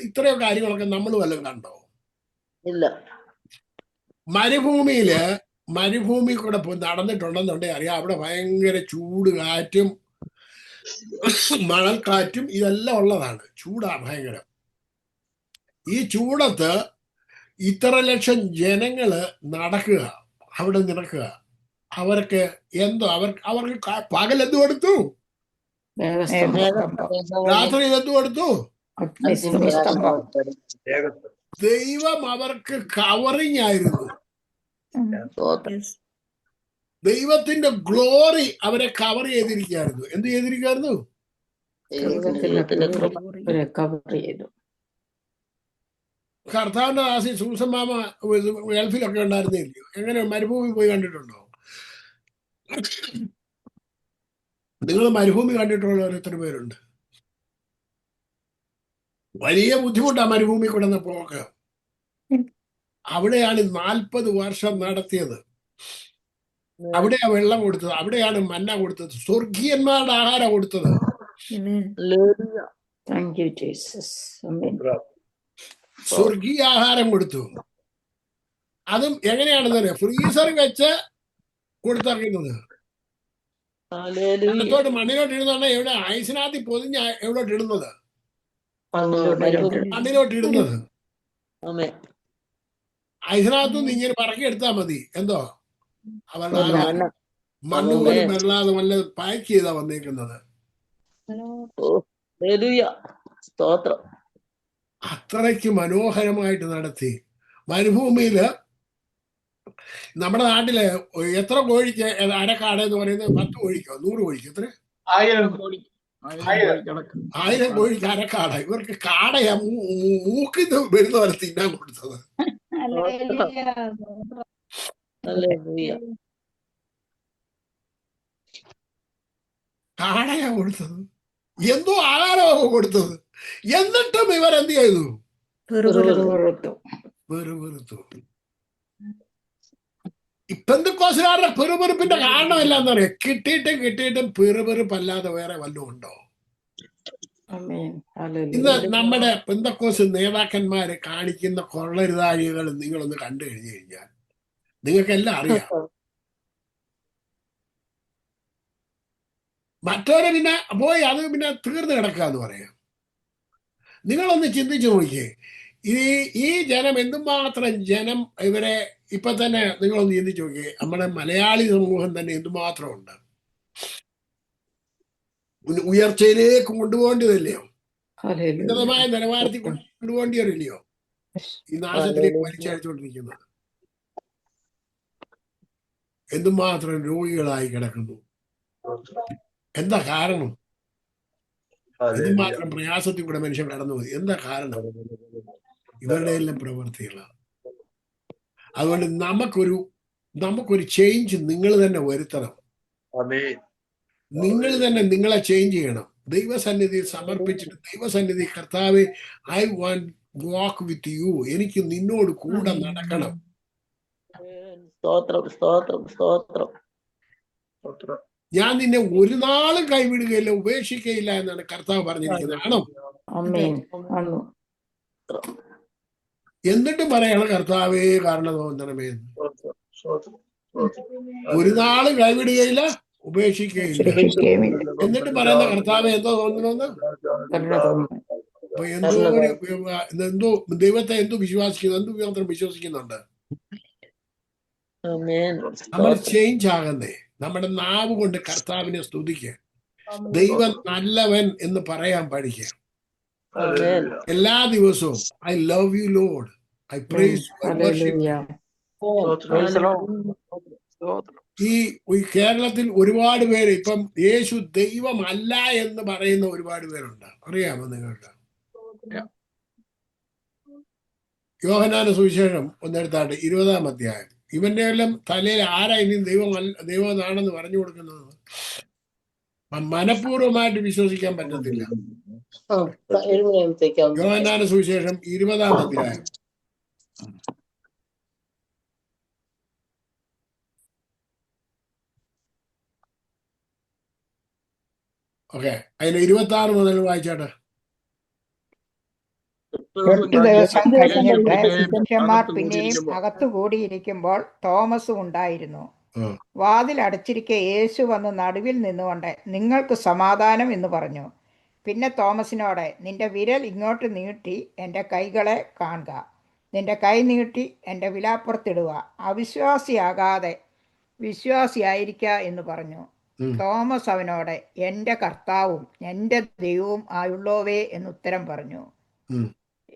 S1: ഇത്രയോ കാര്യങ്ങളൊക്കെ നമ്മൾ വല്ലതും കണ്ടോ?
S3: ഇല്ല.
S1: മരുഭൂമി കൂടെ നടന്നിട്ടുണ്ടെന്നുണ്ടെങ്കിൽ അറിയാം, അവിടെ ഭയങ്കര ചൂട് കാറ്റും മണൽക്കാറ്റും ഇതെല്ലാം ഉള്ളതാണ്. ചൂടാ ഭയങ്കരം. ഈ ചൂടത്ത് ഇത്ര ലക്ഷം ജനങ്ങള് നടക്കുക, അവിടെ നടക്കുക. അവർക്ക് എന്തോ അവർക്ക് പകലെന്ത് കൊടുത്തു, രാത്രി എന്ത് കൊടുത്തു? ദൈവം അവർക്ക് കവറിങ് ആയിരുന്നു. ദൈവത്തിന്റെ ഗ്ലോറി അവരെ കവർ ചെയ്തിരിക്കുകയായിരുന്നു. എന്ത് ചെയ്തിരിക്കുകയായിരുന്നു? കർത്താവിന്റെ ദാസി സൂസൻ മാമ ഗൾഫിലൊക്കെ ഉണ്ടായിരുന്നില്ലയോ? എങ്ങനെ മരുഭൂമി പോയി കണ്ടിട്ടുണ്ടോ? നിങ്ങൾ മരുഭൂമി കണ്ടിട്ടുള്ളവർ എത്ര പേരുണ്ട്? വലിയ ബുദ്ധിമുട്ടാ മരുഭൂമി കൂടെ പോക്ക്. അവിടെയാണ് 40 വർഷം നടത്തിയത്. അവിടെയാ വെള്ളം കൊടുത്തത്, അവിടെയാണ് മന്ന കൊടുത്തത്, സ്വർഗീയന്മാരുടെ ആഹാരം കൊടുത്തത്. സ്വർഗീയ ആഹാരം കൊടുത്തു. അതും എങ്ങനെയാണെന്നറിയാം, ഫ്രീസറിൽ വെച്ച് കൊടുത്തിറങ്ങുന്നത്. അകത്തോട്ട് മണ്ണിലോട്ട് ഇടുന്ന എവിടെ? ഐസിനകത്ത് പൊതിഞ്ഞ എവിടോട്ട് ഇടുന്നത്? മണ്ണിലോട്ട് ഇടുന്നത്. ഐസിനകത്തുനിന്ന് ഇങ്ങനെ പറക്കിയെടുത്താ മതി. എന്തോ അവരുടെ മണ്ണ് പോലും വെള്ളാതെ വല്ല പാക്ക് ചെയ്താ വന്നേക്കുന്നത്. അത്രയ്ക്ക് മനോഹരമായിട്ട് നടത്തി. മരുഭൂമിയില് നമ്മുടെ നാട്ടില് എത്ര കോഴിക്ക് അരക്കാടെന്ന് പറയുന്നത്? 10 കോഴിക്കോ 100 കോഴിക്കോ എത്ര?
S5: 1000
S1: കോഴിക്ക് അരക്കാട. ഇവർക്ക് കാടയാ മൂക്കിന്ന് വരുന്ന പോലെ തിന്നാൻ കൊടുത്തത്. കാടയാ കൊടുത്തത്, എന്തോ ആഹാരമാ കൊടുത്തത്. എന്നിട്ടും ഇവരെന്ത് ചെയ്തു? വെറുത്തു. പെന്തക്കോസ്തുകാരുടെ പെറുപെറുപ്പിന്റെ കാരണം എന്താണെന്നറിയാം? കിട്ടിയിട്ടും പെറുപെറുപ്പല്ലാതെ വേറെ വല്ലതും ഉണ്ടോ? ഇന്ന് നമ്മുടെ പെന്തക്കോസ്ത് നേതാക്കന്മാര് കാണിക്കുന്ന കൊള്ളരുതാഴികൾ നിങ്ങളൊന്ന് കണ്ടു കഴിഞ്ഞാൽ നിങ്ങൾക്കെല്ലാം അറിയാം. മറ്റവരെ പിന്നെ പോയി അത് പിന്നെ തീർന്നു കിടക്കാന്ന് പറയാം. നിങ്ങളൊന്ന് ചിന്തിച്ചു നോക്കിയേ, ഈ ജനം എന്തുമാത്രം ജനം ഇവരെ ഇപ്പൊ തന്നെ നിങ്ങളൊന്ന് ചിന്തിച്ചു നോക്കിയേ. നമ്മുടെ മലയാളി സമൂഹം തന്നെ എന്തുമാത്രം ഉണ്ട്. ഉയർച്ചയിലേക്ക് കൊണ്ടുപോകേണ്ടതല്ലയോ? ഉന്നതമായ നിലവാരത്തിൽ കൊണ്ടുപോകേണ്ടിയല്ലോ ഈ നാശത്തിലേക്ക് വലിച്ചയച്ചുകൊണ്ടിരിക്കുന്നത്. എന്തുമാത്രം രോഗികളായി കിടക്കുന്നു. എന്താ കാരണം? എന്തുമാത്രം പ്രയാസത്തിൽ കൂടെ മനുഷ്യൻ കടന്നുപോയി. എന്താ കാരണം? ഇവരുടെ എല്ലാം പ്രവൃത്തികളാണ്. അതുകൊണ്ട് നമുക്കൊരു ചേഞ്ച് നിങ്ങൾ തന്നെ വരുത്തണം. നിങ്ങൾ തന്നെ നിങ്ങളെ ചേഞ്ച് ചെയ്യണം. ദൈവസന്നിധിയിൽ സമർപ്പിച്ചിട്ട് ദൈവസന്നിധി, കർത്താവേ, I want walk with you. എനിക്ക് നിന്നോട് കൂടെ നടക്കണം. ഞാൻ നിന്നെ ഒരു നാളും കൈവിടുകയില്ല, ഉപേക്ഷിക്കുകയില്ല എന്നാണ് കർത്താവ് പറഞ്ഞിരിക്കുന്നത്. ആണോ? എന്നിട്ടും പറയണം, കർത്താവേ കാരണം തോന്നണമേ. ഒരു നാളും കൈവിടുകയില്ല, ഉപേക്ഷിക്കുകയില്ല. എന്നിട്ട് പറയുന്ന കർത്താവെ എന്തോ തോന്നണമെന്ന്. അപ്പൊ എന്തോ ദൈവത്തെ എന്തോ വിശ്വസിക്കുന്നു, എന്ത് മാത്രം വിശ്വസിക്കുന്നുണ്ട്. നമ്മൾ ചേഞ്ച് ആകുന്നേ. നമ്മുടെ നാവ് കൊണ്ട് കർത്താവിനെ സ്തുതിക്കുക. ദൈവം നല്ലവൻ എന്ന് പറയാൻ പഠിക്കുക. എല്ലാ ദിവസവും I love you Lord, I praise ഈ കേരളത്തിൽ ഒരുപാട് പേര് ഇപ്പം യേശു ദൈവമല്ല എന്ന് പറയുന്ന ഒരുപാട് പേരുണ്ട്. അറിയാമോ നിങ്ങൾക്ക്? യോഹന്നാന്റെ സുവിശേഷം 1 20-ാം അധ്യായം. ഇവന്റെ എല്ലാം തലയിൽ ആരാ ഇനി ദൈവമാണെന്ന് പറഞ്ഞു കൊടുക്കുന്നത്? മനഃപൂർവ്വമായിട്ട് വിശ്വസിക്കാൻ പറ്റത്തില്ല. യോഹന്നാന്റെ സുവിശേഷം 20-ാം അധ്യായം. ഓക്കെ, അതിന് 26 മുതൽ വായിച്ചാട്ടെ.
S2: 8 ദിവസം കഴിഞ്ഞിട്ട്
S4: പിന്നെയും
S2: ശിഷ്യന്മാർ
S4: അകത്ത്
S2: പിന്നെയും
S4: കൂടിയിരിക്കുമ്പോൾ
S2: അകത്തുകൂടിയിരിക്കുമ്പോൾ തോമസും ഉണ്ടായിരുന്നു.
S1: ആ.
S2: വാതിൽ അടച്ചിരിക്കെ യേശു വന്ന് നടുവിൽ നിന്നുകൊണ്ട് നിങ്ങൾക്ക് സമാധാനം എന്ന് പറഞ്ഞു. പിന്നെ തോമസിനോട് നിന്റെ വിരൽ ഇങ്ങോട്ട് നീട്ടി എൻ്റെ കൈകളെ കാണുക, നിന്റെ കൈ നീട്ടി എൻ്റെ വിലാപ്പുറത്തിടുക, അവിശ്വാസിയാകാതെ വിശ്വാസിയായിരിക്ക എന്ന് പറഞ്ഞു. തോമസ് അവനോട് എൻ്റെ കർത്താവും എൻ്റെ ദൈവവും ആയുള്ളോവേ എന്ന് ഉത്തരം പറഞ്ഞു.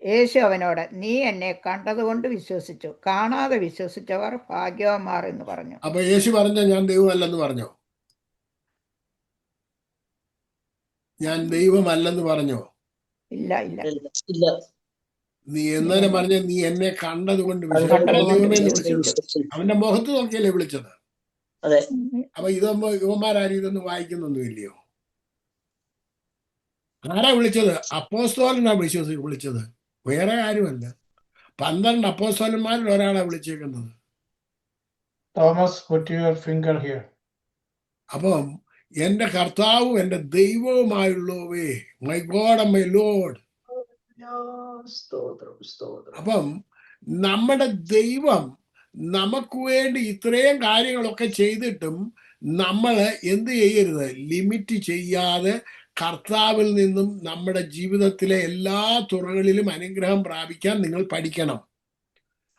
S2: യേശു അവനോട് നീ എന്നെ കണ്ടതുകൊണ്ട് വിശ്വസിച്ചു, കാണാതെ വിശ്വസിച്ചവർ ഭാഗ്യവാന്മാർ എന്ന് പറഞ്ഞു.
S1: അപ്പൊ യേശു പറഞ്ഞ ഞാൻ ദൈവമല്ലെന്ന് പറഞ്ഞോ? ഞാൻ ദൈവമല്ലെന്ന് പറഞ്ഞോ?
S2: ഇല്ല ഇല്ല
S3: ഇല്ല.
S1: നീ എന്നേരം പറഞ്ഞ നീ എന്നെ കണ്ടതുകൊണ്ട്
S2: കണ്ടതുകൊണ്ട്
S1: ദൈവമേ എന്ന് വിളിച്ചു.
S3: വിശ്വസിച്ചു.
S1: അവന്റെ മുഖത്ത് നോക്കിയല്ലേ വിളിച്ചത്.
S3: അതെ.
S1: അപ്പൊ ഇവന്മാരും ഇതൊന്നും വായിക്കുന്നൊന്നും ഇല്ലയോ? ആരാ വിളിച്ചത്? അപ്പോസ്തലനാ വിളിച്ചത്, വേറെ ആരുമല്ല. 12 അപ്പോസ്തലന്മാരിൽ ഒരാളാ വിളിച്ചേക്കുന്നത്.
S5: Thomas, put your finger here.
S1: അപ്പം എന്റെ കർത്താവും എന്റെ ദൈവവുമായുള്ളവേ, my God and my Lord. അപ്പം നമ്മുടെ ദൈവം നമുക്ക് വേണ്ടി ഇത്രയും കാര്യങ്ങളൊക്കെ ചെയ്തിട്ടും നമ്മൾ എന്ത് ചെയ്യരുത്? ലിമിറ്റ് ചെയ്യാതെ കർത്താവിൽ നിന്നും നമ്മുടെ ജീവിതത്തിലെ എല്ലാ തുറകളിലും അനുഗ്രഹം പ്രാപിക്കാൻ നിങ്ങൾ പഠിക്കണം.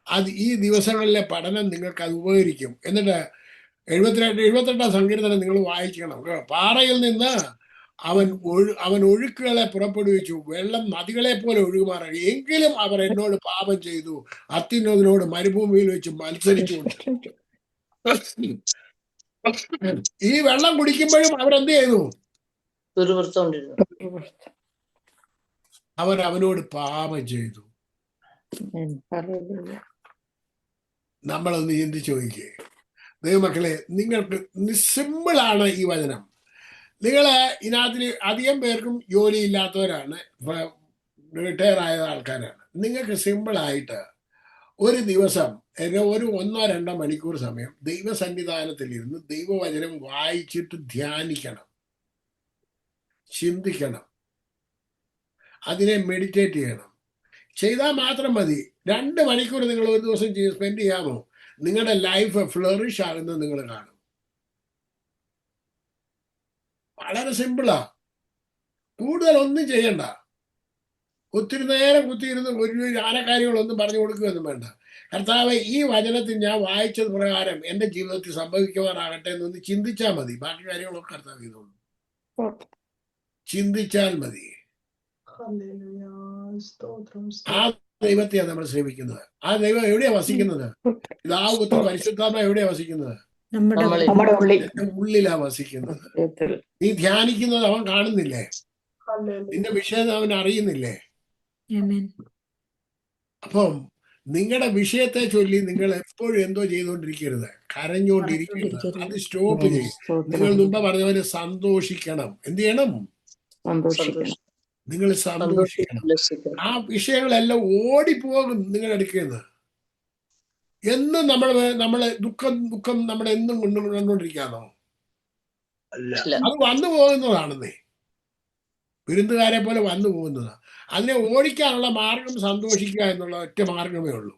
S1: അത് ഈ ദിവസങ്ങളിലെ പഠനം നിങ്ങൾക്ക് അത് ഉപകരിക്കും. എന്നിട്ട് 78 സങ്കീർത്തനം നിങ്ങൾ വായിക്കണം. പാറയിൽ നിന്ന് അവൻ ഒഴുക്കുകളെ പുറപ്പെടുവിച്ചു, വെള്ളം നദികളെ പോലെ ഒഴുകുമാറായി. എങ്കിലും അവർ എന്നോട് പാപം ചെയ്തു, അത്യുന്നതനോട് മരുഭൂമിയിൽ വെച്ച് മത്സരിച്ചുകൊണ്ട്. ഈ വെള്ളം കുടിക്കുമ്പോഴും അവരെന്ത് ചെയ്തു? അവനോട് പാപം ചെയ്തു. നമ്മളൊന്ന് ചിന്തിച്ചു നോക്കിയേ ദൈവമക്കളെ. നിങ്ങൾക്ക് സിമ്പിളാണ് ഈ വചനം. നിങ്ങൾ ഇതിനകത്തിൽ അധികം പേർക്കും ജോലി ഇല്ലാത്തവരാണ്, റിട്ടയർ ആയ ആൾക്കാരാണ്. നിങ്ങൾക്ക് സിമ്പിളായിട്ട് ഒരു ദിവസം ഒരു 1-2 മണിക്കൂർ സമയം ദൈവസന്നിധാനത്തിലിരുന്ന് ദൈവവചനം വായിച്ചിട്ട് ധ്യാനിക്കണം, ചിന്തിക്കണം, അതിനെ മെഡിറ്റേറ്റ് ചെയ്യണം. ചെയ്താൽ മാത്രം മതി. 2 മണിക്കൂർ നിങ്ങൾ ഒരു ദിവസം സ്പെൻഡ് ചെയ്യാമോ? നിങ്ങളുടെ ലൈഫ് ഫ്ലറിഷ് ആകുന്നത് നിങ്ങൾ കാണും. വളരെ സിമ്പിളാ. കൂടുതൽ ഒന്നും ചെയ്യണ്ട. ഒത്തിരി നേരം കുത്തിയിരുന്ന് ഒരു ജ്ഞാനകാര്യങ്ങളൊന്നും പറഞ്ഞു കൊടുക്കുകയൊന്നും വേണ്ട. കർത്താവ്, ഈ വചനത്തിൽ ഞാൻ വായിച്ചത് പ്രകാരം എൻ്റെ ജീവിതത്തിൽ സംഭവിക്കുവാനാകട്ടെ എന്നൊന്ന് ചിന്തിച്ചാൽ മതി. ബാക്കി കാര്യങ്ങളൊക്കെ കർത്താവ് ചെയ്തോളൂ. ചിന്തിച്ചാൽ മതി. ആ ദൈവത്തെയാണ് നമ്മൾ സേവിക്കുന്നത്. ആ ദൈവം എവിടെയാ വസിക്കുന്നത്? പിതാവ് പുത്രൻ പരിശുദ്ധാത്മാവ് എവിടെയാ വസിക്കുന്നത്? എന്റെ ഉള്ളിലാ വസിക്കുന്നത്. നീ ധ്യാനിക്കുന്നത് അവൻ കാണുന്നില്ലേ? നിന്റെ വിഷയം അവൻ അറിയുന്നില്ലേ? അപ്പം നിങ്ങളുടെ വിഷയത്തെ ചൊല്ലി നിങ്ങൾ എപ്പോഴും എന്തോ ചെയ്തുകൊണ്ടിരിക്കരുത്, കരഞ്ഞുകൊണ്ടിരിക്കരുത്. അത് സ്റ്റോപ്പ് ചെയ്യും. നിങ്ങൾ മുമ്പ് പറഞ്ഞ പോലെ സന്തോഷിക്കണം. എന്ത് ചെയ്യണം? നിങ്ങൾ സന്തോഷിക്കണം. ആ വിഷയങ്ങളെല്ലാം ഓടിപ്പോകും നിങ്ങളുടെ അടുക്കുന്നത്. എന്നും നമ്മളെ ദുഃഖം നമ്മളെ എന്നും കണ്ടുകൊണ്ടിരിക്കാന്നോ? അത് വന്നു പോകുന്നതാണെന്നേ, വിരുന്നുകാരെ പോലെ വന്നു പോകുന്നതാണ്. അതിനെ ഓടിക്കാനുള്ള മാർഗം സന്തോഷിക്കുക എന്നുള്ള ഒറ്റ മാർഗമേ ഉള്ളൂ.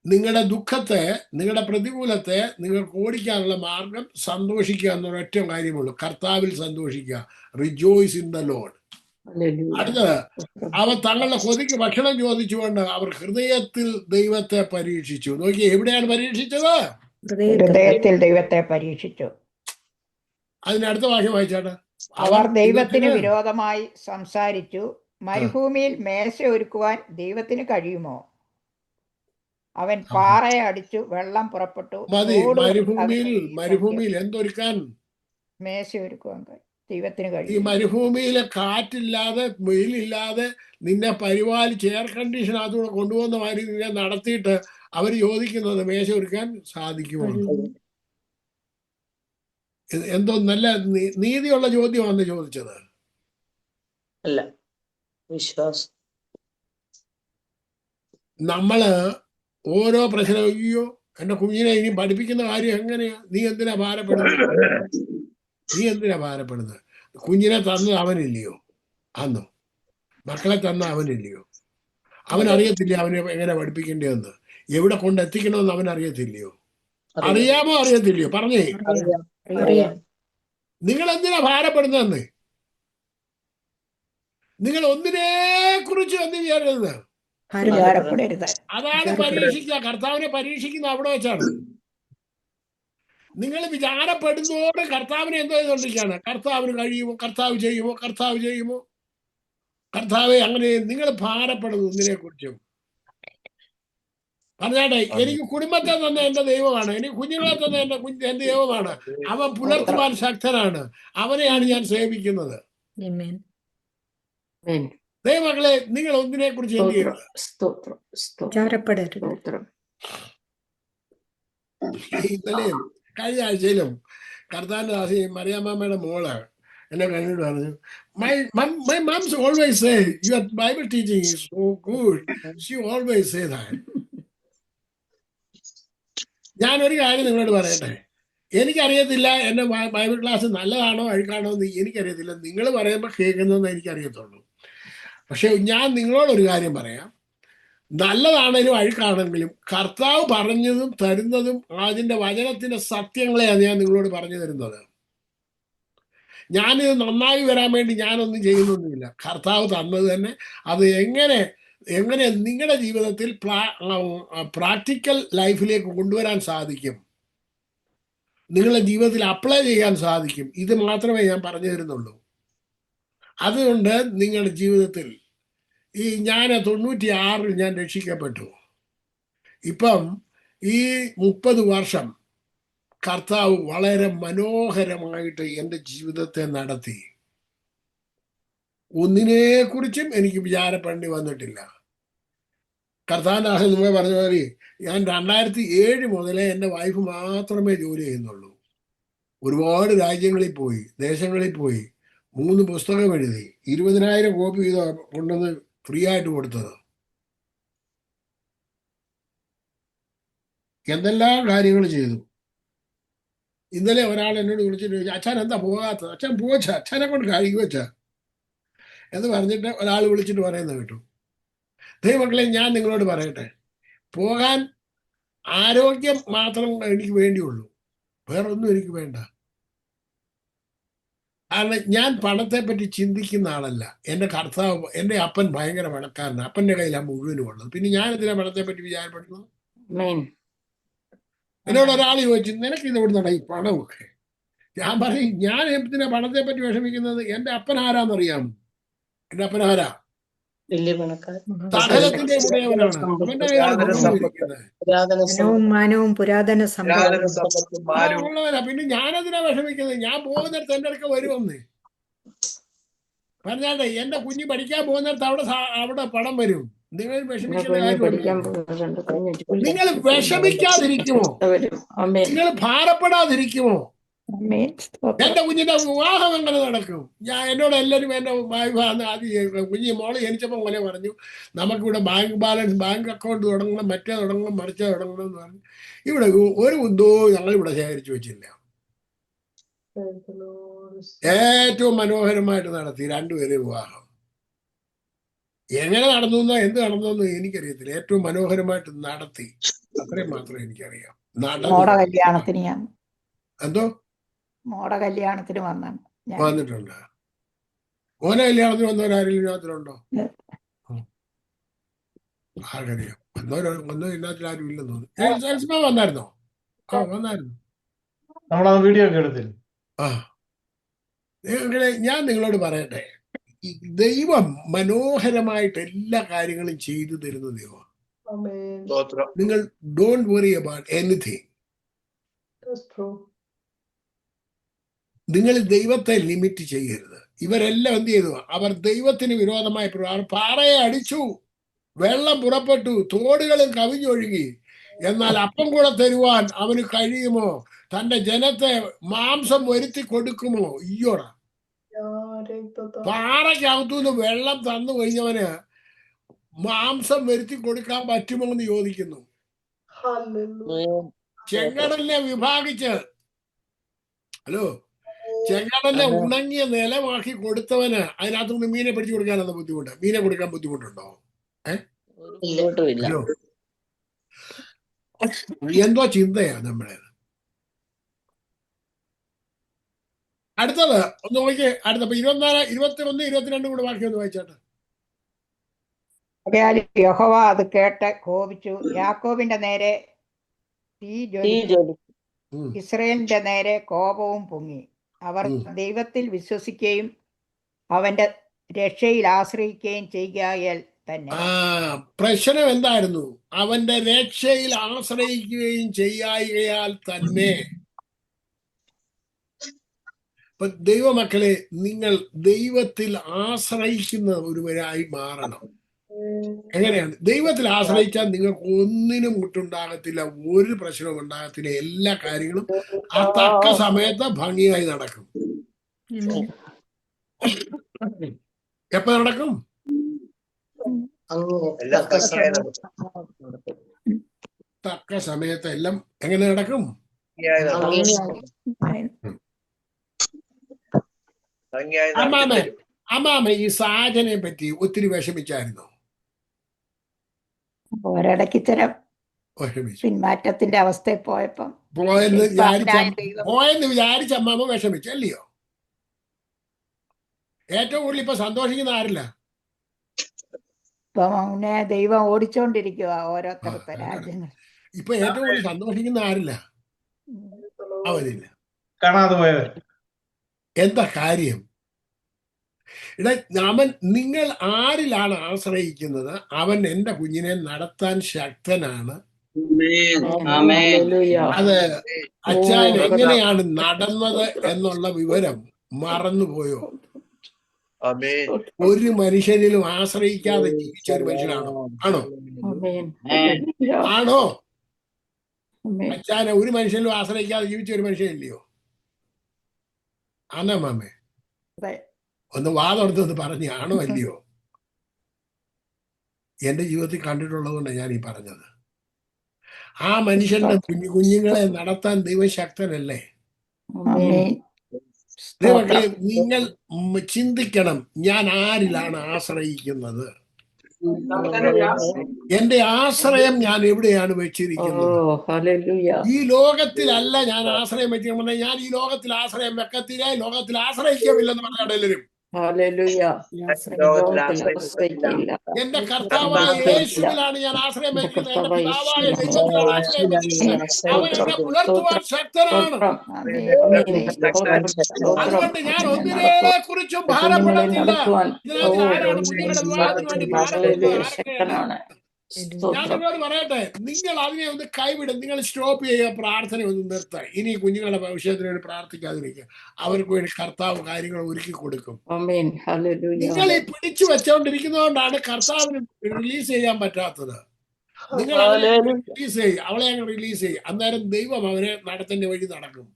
S1: നിങ്ങളുടെ ദുഃഖത്തെ, നിങ്ങളുടെ പ്രതികൂലത്തെ നിങ്ങൾക്ക് ഓടിക്കാനുള്ള മാർഗം സന്തോഷിക്കുക എന്നുള്ള ഒറ്റ കാര്യമുള്ളൂ. കർത്താവിൽ സന്തോഷിക്കുക. Rejoice in the Lord. അടുത്തത്, അവർ തങ്ങളുടെ കൊതിക്ക് ഭക്ഷണം ചോദിച്ചുകൊണ്ട് അവർ ഹൃദയത്തിൽ ദൈവത്തെ പരീക്ഷിച്ചു. നോക്കി, എവിടെയാണ് പരീക്ഷിച്ചത്?
S2: ഹൃദയത്തിൽ ദൈവത്തെ പരീക്ഷിച്ചു.
S1: അതിനടുത്ത വാക്യം വായിച്ചാട്ടെ.
S2: അവർ ദൈവത്തിന് വിരോധമായി സംസാരിച്ചു. മരുഭൂമിയിൽ മേശ ഒരുക്കുവാൻ ദൈവത്തിന് കഴിയുമോ? അവൻ പാറയെ അടിച്ചു, വെള്ളം പുറപ്പെട്ടു.
S1: മരുഭൂമിയിൽ എന്തൊരുക്കാൻ?
S2: മേശ ഒരുക്കുവാൻ ദൈവത്തിന്
S1: ഈ
S2: കഴിയും.
S1: മരുഭൂമിയിലെ കാറ്റില്ലാതെ, വെയിലില്ലാതെ നിന്നെ പരിപാലിച്ച് എയർ കണ്ടീഷൻ അതുകൂടെ കൊണ്ടുപോകുന്ന മാതിരി നിന്നെ നടത്തിയിട്ട് അവർ ചോദിക്കുന്നത് മേശ ഒരുക്കാൻ സാധിക്കുമോ? എന്തോ നല്ല നീതിയുള്ള ചോദ്യമാണ് ചോദിച്ചത്.
S3: അല്ല, വിശ്വാസം.
S1: നമ്മള് ഓരോ പ്രശ്നം, അയ്യോ എന്റെ കുഞ്ഞിനെ ഇനി പഠിപ്പിക്കുന്ന കാര്യം എങ്ങനെയാ? നീ എന്തിനാ ഭാരപ്പെടുന്നത്? കുഞ്ഞിനെ തന്നത് അവനില്ലയോ? അന്നോ മക്കളെ തന്ന അവനില്ലയോ? അവനറിയത്തില്ല അവനെ എങ്ങനെ പഠിപ്പിക്കേണ്ടതെന്ന്, എവിടെ കൊണ്ടെത്തിക്കണമെന്ന് അവനറിയത്തില്ലയോ? അറിയാമോ അറിയത്തില്ലയോ? പറഞ്ഞേ. നിങ്ങൾ എന്തിനാ ഭാരപ്പെടുന്നതെന്ന്? നിങ്ങൾ ഒന്നിനെ കുറിച്ച് എന്ത് ചെയ്യരുത്. അതാണ് പരീക്ഷിക്കുക. കർത്താവിനെ പരീക്ഷിക്കുന്ന അവിടെ വെച്ചാണ്. നിങ്ങൾ വിചാരപ്പെടുന്നതോടെ കർത്താവിനെ എന്തോ ചെയ്തുകൊണ്ടിരിക്കുകയാണ്. കർത്താവിന് കഴിയുമോ, കർത്താവ് ചെയ്യുമോ, കർത്താവ് ചെയ്യുമോ, കർത്താവെ അങ്ങനെ നിങ്ങൾ ഭാരപ്പെടുന്നു ഒന്നിനെ കുറിച്ചും. പറഞ്ഞാട്ടെ, എനിക്ക് കുടുംബത്തെ തന്ന എന്റെ ദൈവമാണ്, എനിക്ക് കുഞ്ഞുങ്ങളെ തന്ന എന്റെ ദൈവമാണ്, അവൻ പുലർത്തുവാൻ ശക്തനാണ്, അവനെയാണ് ഞാൻ സേവിക്കുന്നത്. ദൈവമക്കളെ, നിങ്ങൾ ഒന്നിനെ കുറിച്ച് എന്ത് ചെയ്യരുത്. ഇന്നലെ കഴിഞ്ഞ ആഴ്ചയിലും കർത്താവിന്റെ ദാസി മറിയാമ്മയുടെ മോള് എന്നെ കണ്ടിട്ട് പറഞ്ഞു, my mom's always say your Bible teaching is so good. She always say that. ഞാനൊരു കാര്യം നിങ്ങളോട് പറയട്ടെ, എനിക്കറിയത്തില്ല എന്റെ ബൈബിൾ ക്ലാസ് നല്ലതാണോ അഴുക്കാണോ എന്ന് എനിക്കറിയത്തില്ല. നിങ്ങൾ പറയുമ്പോൾ കേൾക്കുന്നതെന്ന് എനിക്കറിയത്തുള്ളൂ. പക്ഷെ ഞാൻ നിങ്ങളോടൊരു കാര്യം പറയാം, നല്ലതാണേലും അഴുക്കാണെങ്കിലും കർത്താവ് പറഞ്ഞതും തരുന്നതും അതിന്റെ വചനത്തിന്റെ സത്യങ്ങളെയാണ് ഞാൻ നിങ്ങളോട് പറഞ്ഞു തരുന്നത്. ഞാനിത് നന്നായി വരാൻ വേണ്ടി ഞാനൊന്നും ചെയ്യുന്നൊന്നുമില്ല. കർത്താവ് തന്നത് തന്നെ അത് എങ്ങനെ നിങ്ങളുടെ ജീവിതത്തിൽ പ്രാക്ടിക്കൽ ലൈഫിലേക്ക് കൊണ്ടുവരാൻ സാധിക്കും, നിങ്ങളുടെ ജീവിതത്തിൽ അപ്ലൈ ചെയ്യാൻ സാധിക്കും, ഇത് മാത്രമേ ഞാൻ പറഞ്ഞു തരുന്നുള്ളൂ. അതുകൊണ്ട് നിങ്ങളുടെ ജീവിതത്തിൽ ഞാൻ 96 ഞാൻ രക്ഷിക്കപ്പെട്ടു. ഇപ്പം ഈ 30 വർഷം കർത്താവ് വളരെ മനോഹരമായിട്ട് എൻ്റെ ജീവിതത്തെ നടത്തി. ഒന്നിനെ കുറിച്ചും എനിക്ക് വിചാരപ്പെടേണ്ടി വന്നിട്ടില്ല. കർത്താവിൻ്റെ ആശയം നിങ്ങൾ പറഞ്ഞ പോലെ ഞാൻ 2007 മുതലേ എൻ്റെ വൈഫ് മാത്രമേ ജോലി ചെയ്യുന്നുള്ളൂ. ഒരുപാട് രാജ്യങ്ങളിൽ പോയി, ദേശങ്ങളിൽ പോയി, 3 പുസ്തകം എഴുതി, 20,000 കോപ്പി ചെയ്ത് കൊണ്ടുവന്ന് ഫ്രീ ആയിട്ട് കൊടുത്തത്. എന്തെല്ലാം കാര്യങ്ങൾ ചെയ്തു. ഇന്നലെ ഒരാൾ എന്നോട് വിളിച്ചിട്ട് ചോദിച്ചു, അച്ഛൻ എന്താ പോകാത്തത്? അച്ഛൻ പോച്ച, അച്ഛനെ കൊണ്ട് കഴിക്കു വെച്ച എന്ന് പറഞ്ഞിട്ട് ഒരാൾ വിളിച്ചിട്ട് പറയുന്നത് കേട്ടു. ദൈവമക്കളെ, ഞാൻ നിങ്ങളോട് പറയട്ടെ, പോകാൻ ആരോഗ്യം മാത്രം എനിക്ക് വേണ്ടിയുള്ളൂ, വേറൊന്നും എനിക്ക് വേണ്ട. കാരണം ഞാൻ പണത്തെ പറ്റി ചിന്തിക്കുന്ന ആളല്ല. എൻ്റെ കർത്താവ്, എൻ്റെ അപ്പൻ ഭയങ്കര പണക്കാരനാണ്, അപ്പൻ്റെ കയ്യിലാണ് മുഴുവനും ഉള്ളത്. പിന്നെ ഞാൻ എന്തിനാ പണത്തെ പറ്റി വിചാരപ്പെടുന്നത്? എന്നോട് ഒരാൾ ചോദിച്ചു, നിനക്ക് ഇത് എവിടെ നിന്നാണ് ഈ പണമൊക്കെ? ഞാൻ പറയും, ഞാൻ എന്തിനാ പണത്തെ പറ്റി വിഷമിക്കുന്നത്? എൻ്റെ അപ്പൻ ആരാന്നറിയാമോ? എൻ്റെ അപ്പൻ ആരാ? സകലത്തിന്റെ ഉടയവനാണ്. അവന്റെ ഉള്ളവനാ. പിന്നെ ഞാനെന്തിനാ വിഷമിക്കുന്നത്? ഞാൻ പോകുന്നിടത്ത് എൻ്റെ അടുക്ക വരുമെന്ന് പറഞ്ഞാട്ടെ. എന്റെ കുഞ്ഞ് പഠിക്കാൻ പോകുന്നിടത്ത് അവിടെ പണം വരും. നിങ്ങൾ വിഷമിക്കുന്ന കാര്യമില്ല. നിങ്ങൾ വിഷമിക്കാതിരിക്കുമോ? നിങ്ങൾ ഭാരപ്പെടാതിരിക്കുമോ? എന്റെ കുഞ്ഞിന്റെ വിവാഹം എങ്ങനെ നടക്കും? എന്നോട് എല്ലാവരും എന്റെ കുഞ്ഞി മോള് ജനിച്ചപ്പോൾ പോലെ പറഞ്ഞു, നമുക്കിവിടെ ബാങ്ക് ബാലൻസ്, ബാങ്ക് അക്കൗണ്ട് തുടങ്ങണം, മറ്റേ തുടങ്ങണം, മറിച്ചേ തുടങ്ങണം എന്ന് പറഞ്ഞു. ഇവിടെ ഒരു ഉദ്യോഗവും ഞങ്ങളിവിടെ ശേഖരിച്ചു വെച്ചില്ല. ഏറ്റവും മനോഹരമായിട്ട് നടത്തി 2 പേരെ വിവാഹം. എങ്ങനെ നടന്നു എന്ത് നടന്നു എനിക്കറിയത്തില്ല. ഏറ്റവും മനോഹരമായിട്ട് നടത്തി, അത്രയും മാത്രമേ എനിക്കറിയാം. എന്തോ
S2: മോടെ കല്യാണത്തിന്
S1: വന്നിട്ടുണ്ട്. ഓനെ കല്യാണത്തിന് വന്നവരാരെങ്കിലും ഇതിനകത്തിലുണ്ടോ? ആർക്കറിയാം. വന്നോ ഇതിനകത്തിൽ ആരും ഇല്ലെന്ന് തോന്നുന്നു. വന്നായിരുന്നോ? വന്നായിരുന്നു.
S5: വീഡിയോ ഒക്കെ എടുത്തില്ല.
S1: ഞാൻ നിങ്ങളോട് പറയട്ടെ, ദൈവം മനോഹരമായിട്ട് എല്ലാ കാര്യങ്ങളും ചെയ്തു തരുന്ന ദൈവം. നിങ്ങൾ ഡോണ്ട് വറി അബൌട്ട് എനിത്തിങ്. നിങ്ങൾ ദൈവത്തെ ലിമിറ്റ് ചെയ്യരുത്. ഇവരെല്ലാം എന്ത് ചെയ്തു? അവർ ദൈവത്തിന് വിരോധമായി പാറയെ അടിച്ചു, വെള്ളം പുറപ്പെട്ടു, തോടുകളും കവിഞ്ഞൊഴുകി. എന്നാൽ അപ്പം കൂടെ തരുവാൻ അവന് കഴിയുമോ? തന്റെ ജനത്തെ മാംസം വരുത്തി കൊടുക്കുമോ? ഇയ്യോട, പാറയ്ക്കകത്തുനിന്ന് വെള്ളം തന്നു കഴിഞ്ഞവന് മാംസം വരുത്തി കൊടുക്കാൻ പറ്റുമോ എന്ന് ചോദിക്കുന്നു. ചെങ്കടലിനെ വിഭാഗിച്ച്, ഹലോ, ചെങ്കടലിനെ ഉണങ്ങിയ നിലമാക്കി കൊടുത്തവന് അതിനകത്തുനിന്ന് മീനെ പിടിച്ചു കൊടുക്കാനുള്ള ബുദ്ധിമുട്ട്. മീനെ കൊടുക്കാൻ ബുദ്ധിമുട്ടുണ്ടോ?
S3: ബുദ്ധിമുട്ടുമില്ല.
S1: അയ്യോ, എന്തോ ചിന്തയാ നമ്മളെ. അടുത്തത് ഒന്ന് നോക്കിയേ. അടുത്ത 24, 21, 22 കൂടെ വാക്യം ഒന്ന് വായിച്ചാട്ടെ.
S2: യഹോവ അത് കേട്ട് കോപിച്ചു. യാക്കോബിന്റെ നേരെ തീ ജ്വലിച്ചു. ഇസ്രയേലിന്റെ നേരെ കോപവും പൊങ്ങി. അവർ ദൈവത്തിൽ വിശ്വസിക്കുകയും അവന്റെ രക്ഷയിൽ ആശ്രയിക്കുകയും ചെയ്യുകയാൽ തന്നെ.
S1: പ്രശ്നം എന്തായിരുന്നു? അവന്റെ രക്ഷയിൽ ആശ്രയിക്കുകയും ചെയ്യായികയാൽ തന്നെ. ഇപ്പൊ ദൈവമക്കളെ, നിങ്ങൾ ദൈവത്തിൽ ആശ്രയിക്കുന്ന ഒരുവരായി മാറണം. എങ്ങനെയാണ്? ദൈവത്തിൽ ആശ്രയിച്ചാൽ നിങ്ങൾക്ക് ഒന്നിനും മുട്ടുണ്ടാകത്തില്ല, ഒരു പ്രശ്നവും ഉണ്ടാകത്തില്ല. എല്ലാ കാര്യങ്ങളും ആ തക്ക സമയത്ത് ഭംഗിയായി നടക്കും. എപ്പ നടക്കും? തക്ക സമയത്ത് എല്ലാം എങ്ങനെ നടക്കും? അമ്മാമ ഈ സാജനെ പറ്റി ഒത്തിരി വിഷമിച്ചായിരുന്നു.
S2: ഒരിടയ്ക്ക് ഇത്തരം പിന്മാറ്റത്തിന്റെ അവസ്ഥയിൽ
S1: പോയെന്ന് വിചാരിച്ച അമ്മാമ വിഷമിച്ചു, അല്ലയോ? ഏറ്റവും കൂടുതൽ ഇപ്പൊ സന്തോഷിക്കുന്ന ആരില്ല?
S2: ഇപ്പൊ അവനെ ദൈവം ഓടിച്ചോണ്ടിരിക്കുക ഓരോരുത്തരുടെ രാജ്യങ്ങൾ.
S1: ഇപ്പൊ ഏറ്റവും കൂടുതൽ സന്തോഷിക്കുന്ന ആരില്ല? അവനില്ല.
S5: കാണാതെ പോയവർ.
S1: എന്താ കാര്യം? അവൻ, നിങ്ങൾ ആരിലാണ് ആശ്രയിക്കുന്നത്? അവൻ എന്റെ കുഞ്ഞിനെ നടത്താൻ ശക്തനാണ്. അത് അച്ചായൻ എങ്ങനെയാണ് നടന്നത് എന്നുള്ള വിവരം മറന്നുപോയോ? ഒരു മനുഷ്യനിലും ആശ്രയിക്കാതെ ജീവിച്ച ഒരു മനുഷ്യനാണോ? ആണോ? അച്ചായനെ ഒരു മനുഷ്യനിലും ആശ്രയിക്കാതെ ജീവിച്ച ഒരു മനുഷ്യനില്ലയോ? ആണോ മാമേ? ഒന്ന് വാതൊടുത്തൊന്ന് പറഞ്ഞ് ആണോ അല്ലയോ? എന്റെ ജീവിതത്തിൽ കണ്ടിട്ടുള്ളതുകൊണ്ടാണ് ഞാൻ ഈ പറഞ്ഞത്. ആ മനുഷ്യന്റെ കുഞ്ഞുങ്ങളെ നടത്താൻ ദൈവം ശക്തനല്ലേ? ദൈവമക്കളെ, നിങ്ങൾ ചിന്തിക്കണം, ഞാൻ ആരിലാണ് ആശ്രയിക്കുന്നത്? എന്റെ ആശ്രയം ഞാൻ എവിടെയാണ് വെച്ചിരിക്കുന്നത്? ഈ ലോകത്തിലല്ല ഞാൻ ആശ്രയം വെച്ചിരിക്കുന്നത്. ഞാൻ ഈ ലോകത്തിൽ ആശ്രയം വെക്കത്തില്ല, ലോകത്തിൽ ആശ്രയിക്കമില്ലെന്ന് പറഞ്ഞാണ് എല്ലാവരും. എന്റെ കർത്താവായ യേശുവിലാണ് ഞാൻ ആശ്രയം വെക്കുന്നത്. എന്റെ പിതാവായ ദൈവത്തിലാണ് ആശ്രയം വെച്ചിരിക്കുന്നത്. അവൻ എന്നെ പുലർത്തുവാൻ ശക്തനാണ്. അതുകൊണ്ട് ഞാൻ ഒന്നിനെ കുറിച്ചും ഭാരപ്പെടത്തില്ല. ഇതിനകത്ത് ആരാണ് കുഞ്ഞുങ്ങളുടെ വിവാഹത്തിന് വേണ്ടി ഭാരപ്പെടുന്നത്? ഞാൻ നിങ്ങളോട് പറയട്ടെ, നിങ്ങൾ അതിനെ ഒന്ന് കൈവിടും. നിങ്ങൾ സ്റ്റോപ്പ് ചെയ്യുക, പ്രാർത്ഥന ഒന്ന് നിർത്തുക. ഇനി കുഞ്ഞുങ്ങളുടെ ഭവിഷ്യത്തിന് വേണ്ടി പ്രാർത്ഥിക്കാതിരിക്കുക. അവർക്ക് വേണ്ടി കർത്താവ് കാര്യങ്ങൾ ഒരുക്കി കൊടുക്കും. നിങ്ങൾ ഈ പിടിച്ചു വെച്ചോണ്ടിരിക്കുന്നതുകൊണ്ടാണ് കർത്താവിന് റിലീസ് ചെയ്യാൻ പറ്റാത്തത്. നിങ്ങൾ റിലീസ് ചെയ്യും, അവളെ അങ്ങ് റിലീസ് ചെയ്യും. അന്നേരം ദൈവം അവരെ നടത്തേണ്ട വഴി നടക്കും.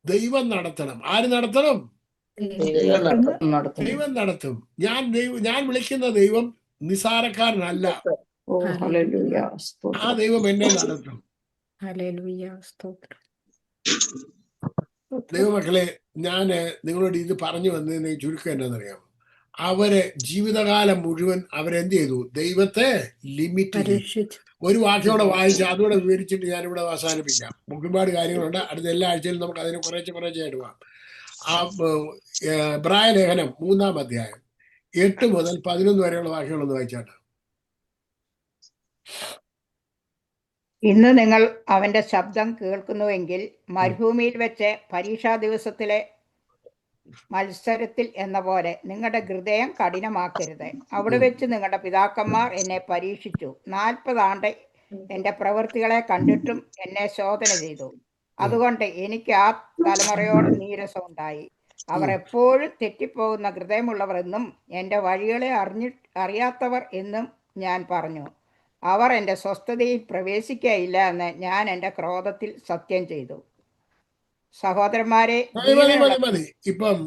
S1: ദൈവം നടത്തണം. ആര് നടത്തണം? ദൈവം നടത്തും. ഞാൻ വിളിക്കുന്ന ദൈവം നിസാരക്കാരനല്ല. ആ ദൈവം എന്നെ നടത്തും. ദൈവമക്കളെ, ഞാൻ നിങ്ങളോട് ഇത് പറഞ്ഞു വന്നതിന് ചുരുക്കം എന്നാന്നറിയാം. അവര് ജീവിതകാലം മുഴുവൻ അവരെന്ത് ചെയ്തു? ദൈവത്തെ ലിമിറ്റ് ചെയ്തു. ഒരു വാക്യോടെ വായിച്ച് അതുകൂടെ വിവരിച്ചിട്ട് ഞാനിവിടെ അവസാനിപ്പിക്കാം. ഒരുപാട് കാര്യങ്ങളുണ്ട്. അടുത്ത എല്ലാ ആഴ്ചയിലും നമുക്ക് അതിന് കുറേശ്ശെ ഇടുവാം. ആ എബ്രായ ലേഖനം 3-ാം അധ്യായം 8 മുതൽ 11 വരെയുള്ള വാക്യങ്ങളൊന്ന് വായിച്ചാട്ടെ.
S2: ഇന്ന് നിങ്ങൾ അവന്റെ ശബ്ദം കേൾക്കുന്നുവെങ്കിൽ മരുഭൂമിയിൽ വെച്ച് പരീക്ഷാ ദിവസത്തിലെ മത്സരത്തിൽ എന്ന പോലെ നിങ്ങളുടെ ഹൃദയം കഠിനമാക്കരുത്. അവിടെ വെച്ച് നിങ്ങളുടെ പിതാക്കന്മാർ എന്നെ പരീക്ഷിച്ചു. 40 ആണ്ട് എന്റെ പ്രവൃത്തികളെ കണ്ടിട്ടും എന്നെ ശോധന ചെയ്തു. അതുകൊണ്ട് എനിക്ക് ആ തലമുറയോട് നീരസം ഉണ്ടായി. അവർ എപ്പോഴും തെറ്റിപ്പോകുന്ന ഹൃദയമുള്ളവർ എന്നും എന്റെ വഴികളെ അറിയാത്തവർ എന്നും ഞാൻ പറഞ്ഞു. അവർ എന്റെ സ്വസ്ഥതയിൽ പ്രവേശിക്കുകയില്ല എന്ന് ഞാൻ എന്റെ ക്രോധത്തിൽ സത്യം ചെയ്തു. സഹോദരന്മാരെ,
S1: ഇപ്പം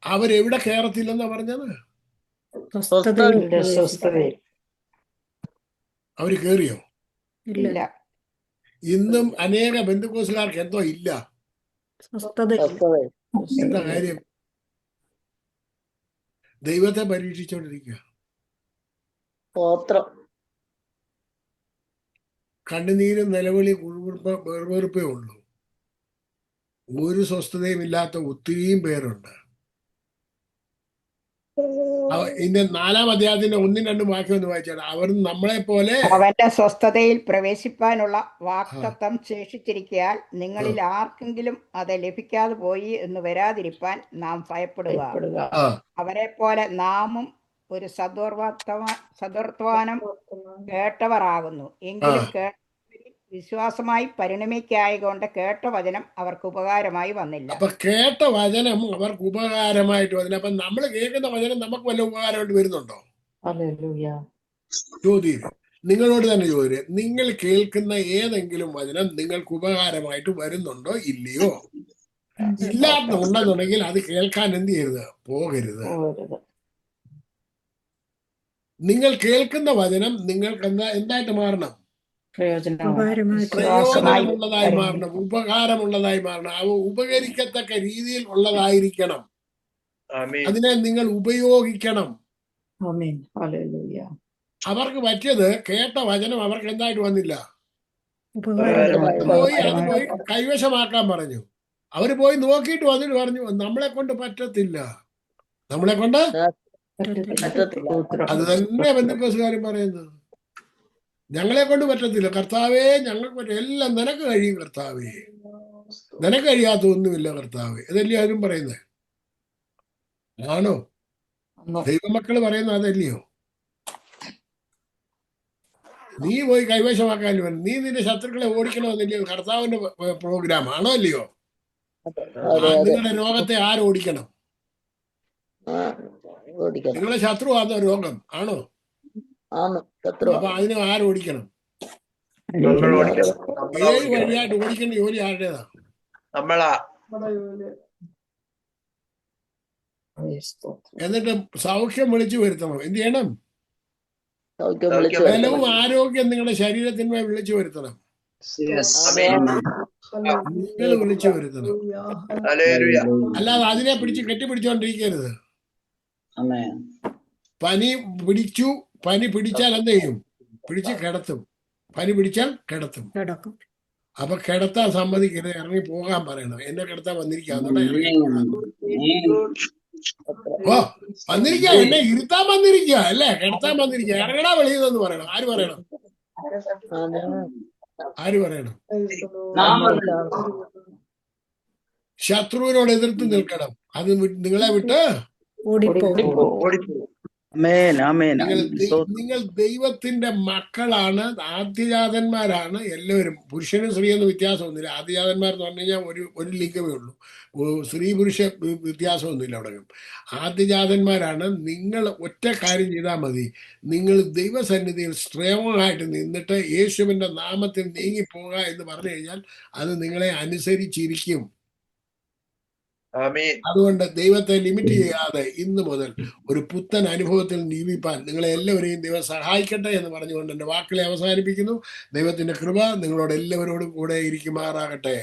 S1: അവരെവിടെ കയറത്തില്ലെന്നാ പറഞ്ഞത്? അവര് കേറിയോ?
S2: ഇല്ല.
S1: ഇന്നും അനേക ബന്ധുക്കോസുകാർക്ക് എന്തോ ഇല്ല. എന്താ കാര്യം? ദൈവത്തെ പരീക്ഷിച്ചോണ്ടിരിക്കുക. കണ്ണുനീരും നിലവിളി വെറുപ്പേ ഉള്ളൂ. ഒരു സ്വസ്ഥതയും ഇല്ലാത്ത ഒത്തിരിയും പേരുണ്ട്. ഇതിന്റെ 4-ാം അധ്യായത്തിന്റെ 1-2 വാക്യം ഒന്ന് വായിച്ചാൽ, അവർ നമ്മളെ പോലെ
S2: അവന്റെ സ്വസ്ഥതയിൽ പ്രവേശിപ്പാനുള്ള വാഗ്ദത്തം ശേഷിച്ചിരിക്കയാൽ നിങ്ങളിൽ ആർക്കെങ്കിലും അത് ലഭിക്കാതെ പോയി എന്ന് വരാതിരിപ്പാൻ നാം ഭയപ്പെടുക. അവരെ പോലെ നാമും ഒരു സദ്വർത്തമാനം കേട്ടവർ ആകുന്നു. എങ്കിലും വിശ്വാസമായി പരിണമിക്കായകൊണ്ട് കേട്ട വചനം അവർക്ക് ഉപകാരമായി വന്നില്ല.
S1: അപ്പൊ കേട്ട വചനം അവർക്ക് ഉപകാരമായിട്ട് വന്നില്ല. അപ്പൊ നമ്മൾ കേൾക്കുന്ന വചനം നമുക്ക് വല്ല ഉപകാരമായിട്ട് വരുന്നുണ്ടോ? ചോദ്യം നിങ്ങളോട് തന്നെ ചോദ്യം, നിങ്ങൾ കേൾക്കുന്ന ഏതെങ്കിലും വചനം നിങ്ങൾക്ക് ഉപകാരമായിട്ട് വരുന്നുണ്ടോ ഇല്ലയോ? ഇല്ലാത്തുണ്ടെന്നുണ്ടെങ്കിൽ അത് കേൾക്കാൻ എന്ത് ചെയ്യരുത്? പോകരുത്. നിങ്ങൾ കേൾക്കുന്ന വചനം നിങ്ങൾക്ക് എന്തായിട്ട് മാറണം? പ്രയോജനമുള്ളതായി മാറണം, ഉപകാരമുള്ളതായി മാറണം. അവ ഉപകരിക്കത്തക്ക രീതിയിൽ ഉള്ളതായിരിക്കണം. അതിനെ നിങ്ങൾ ഉപയോഗിക്കണം. അവർക്ക് പറ്റിയത് കേട്ട വചനം അവർക്ക് എന്തായിട്ട് വന്നില്ല? അത് പോയി കൈവശമാക്കാൻ പറഞ്ഞു. അവര് പോയി നോക്കിയിട്ട് വന്നിട്ട് പറഞ്ഞു, നമ്മളെ കൊണ്ട് പറ്റത്തില്ല, നമ്മളെ കൊണ്ട്. അത് തന്നെ ബന്ധുക്കോസുകാരും പറയുന്നത്. ഞങ്ങളെ കൊണ്ട് പറ്റത്തില്ല കർത്താവേ, ഞങ്ങൾക്ക് പറ്റും, എല്ലാം നിനക്ക് കഴിയും കർത്താവേ, നിനക്ക് കഴിയാത്ത ഒന്നുമില്ല കർത്താവേ. ഇതല്ലേ അവരും പറയുന്നത്? ആണോ? ദൈവമക്കള് പറയുന്നത് അതല്ലയോ? നീ പോയി കൈവശമാക്കാൻ വേണം, നീ നിന്റെ ശത്രുക്കളെ ഓടിക്കണമെന്നില്ലയോ കർത്താവിന്റെ പ്രോഗ്രാം? ആണോ അല്ലയോ? നിങ്ങളുടെ രോഗത്തെ ആരോടിക്കണം? നിങ്ങളെ ശത്രു ആണോ രോഗം? ആണോ? അപ്പൊ അതിനെ ആരോടിക്കണം? 7 വഴിയായിട്ട് ഓടിക്കേണ്ട ജോലി ആരുടേതാ? എന്നിട്ട് സൗഖ്യം വിളിച്ചു വരുത്തണം. എന്ത് ചെയ്യണം? ബലവും ആരോഗ്യം നിങ്ങളുടെ ശരീരത്തിന്മേൽ വിളിച്ചു വരുത്തണം. നിങ്ങൾ വിളിച്ചു വരുത്തണം. അല്ലാതെ അതിനെ പിടിച്ച് കെട്ടിപ്പിടിച്ചോണ്ടിരിക്കരുത്. പനി പിടിച്ചു, പനി പിടിച്ചാൽ എന്ത് ചെയ്യും? പിടിച്ച് കിടത്തും. പനി പിടിച്ചാൽ കിടത്തും. അപ്പൊ കിടത്താൻ സമ്മതിക്കരുത്, ഇറങ്ങി പോകാൻ പറയണം. എന്നെ കിടത്താൻ വന്നിരിക്കാന്നോടെ ഓ വന്നിരിക്ക, എന്നെ ഇരുത്താൻ വന്നിരിക്കുക അല്ലേ, കിടത്താൻ വന്നിരിക്കുക, ഇറങ്ങടാ വെളിയെന്ന് പറയണം. ആര് പറയണം? ആര് പറയണം? ശത്രുവിനോട് എതിർത്ത് നിൽക്കണം. അത് നിങ്ങളെ വിട്ട് നിങ്ങൾ ദൈവത്തിന്റെ മക്കളാണ്, ആദ്യജാതന്മാരാണ് എല്ലാവരും. പുരുഷനും സ്ത്രീയൊന്നും വ്യത്യാസമൊന്നുമില്ല. ആദ്യജാതന്മാരെന്ന് പറഞ്ഞു കഴിഞ്ഞാൽ ഒരു ലിംഗമേ ഉള്ളൂ. സ്ത്രീ പുരുഷ വ്യത്യാസമൊന്നുമില്ല. അവിടെ ആദ്യജാതന്മാരാണ്. നിങ്ങൾ ഒറ്റ കാര്യം ചെയ്താൽ മതി. നിങ്ങൾ ദൈവസന്നിധിയിൽ ശ്രേമമായിട്ട് നിന്നിട്ട് യേശുവിന്റെ നാമത്തിൽ നീങ്ങിപ്പോക എന്ന് പറഞ്ഞു കഴിഞ്ഞാൽ അത് നിങ്ങളെ അനുസരിച്ചിരിക്കും. അതുകൊണ്ട് ദൈവത്തെ ലിമിറ്റ് ചെയ്യാതെ ഇന്ന് മുതൽ ഒരു പുത്തൻ അനുഭവത്തിൽ ജീവിപ്പാൻ നിങ്ങളെ എല്ലാവരെയും ദൈവം സഹായിക്കട്ടെ എന്ന് പറഞ്ഞുകൊണ്ട് എൻ്റെ വാക്കുകളെ അവസാനിപ്പിക്കുന്നു. ദൈവത്തിന്റെ കൃപ നിങ്ങളോട് എല്ലാവരോടും കൂടെ ഇരിക്കുമാറാകട്ടെ.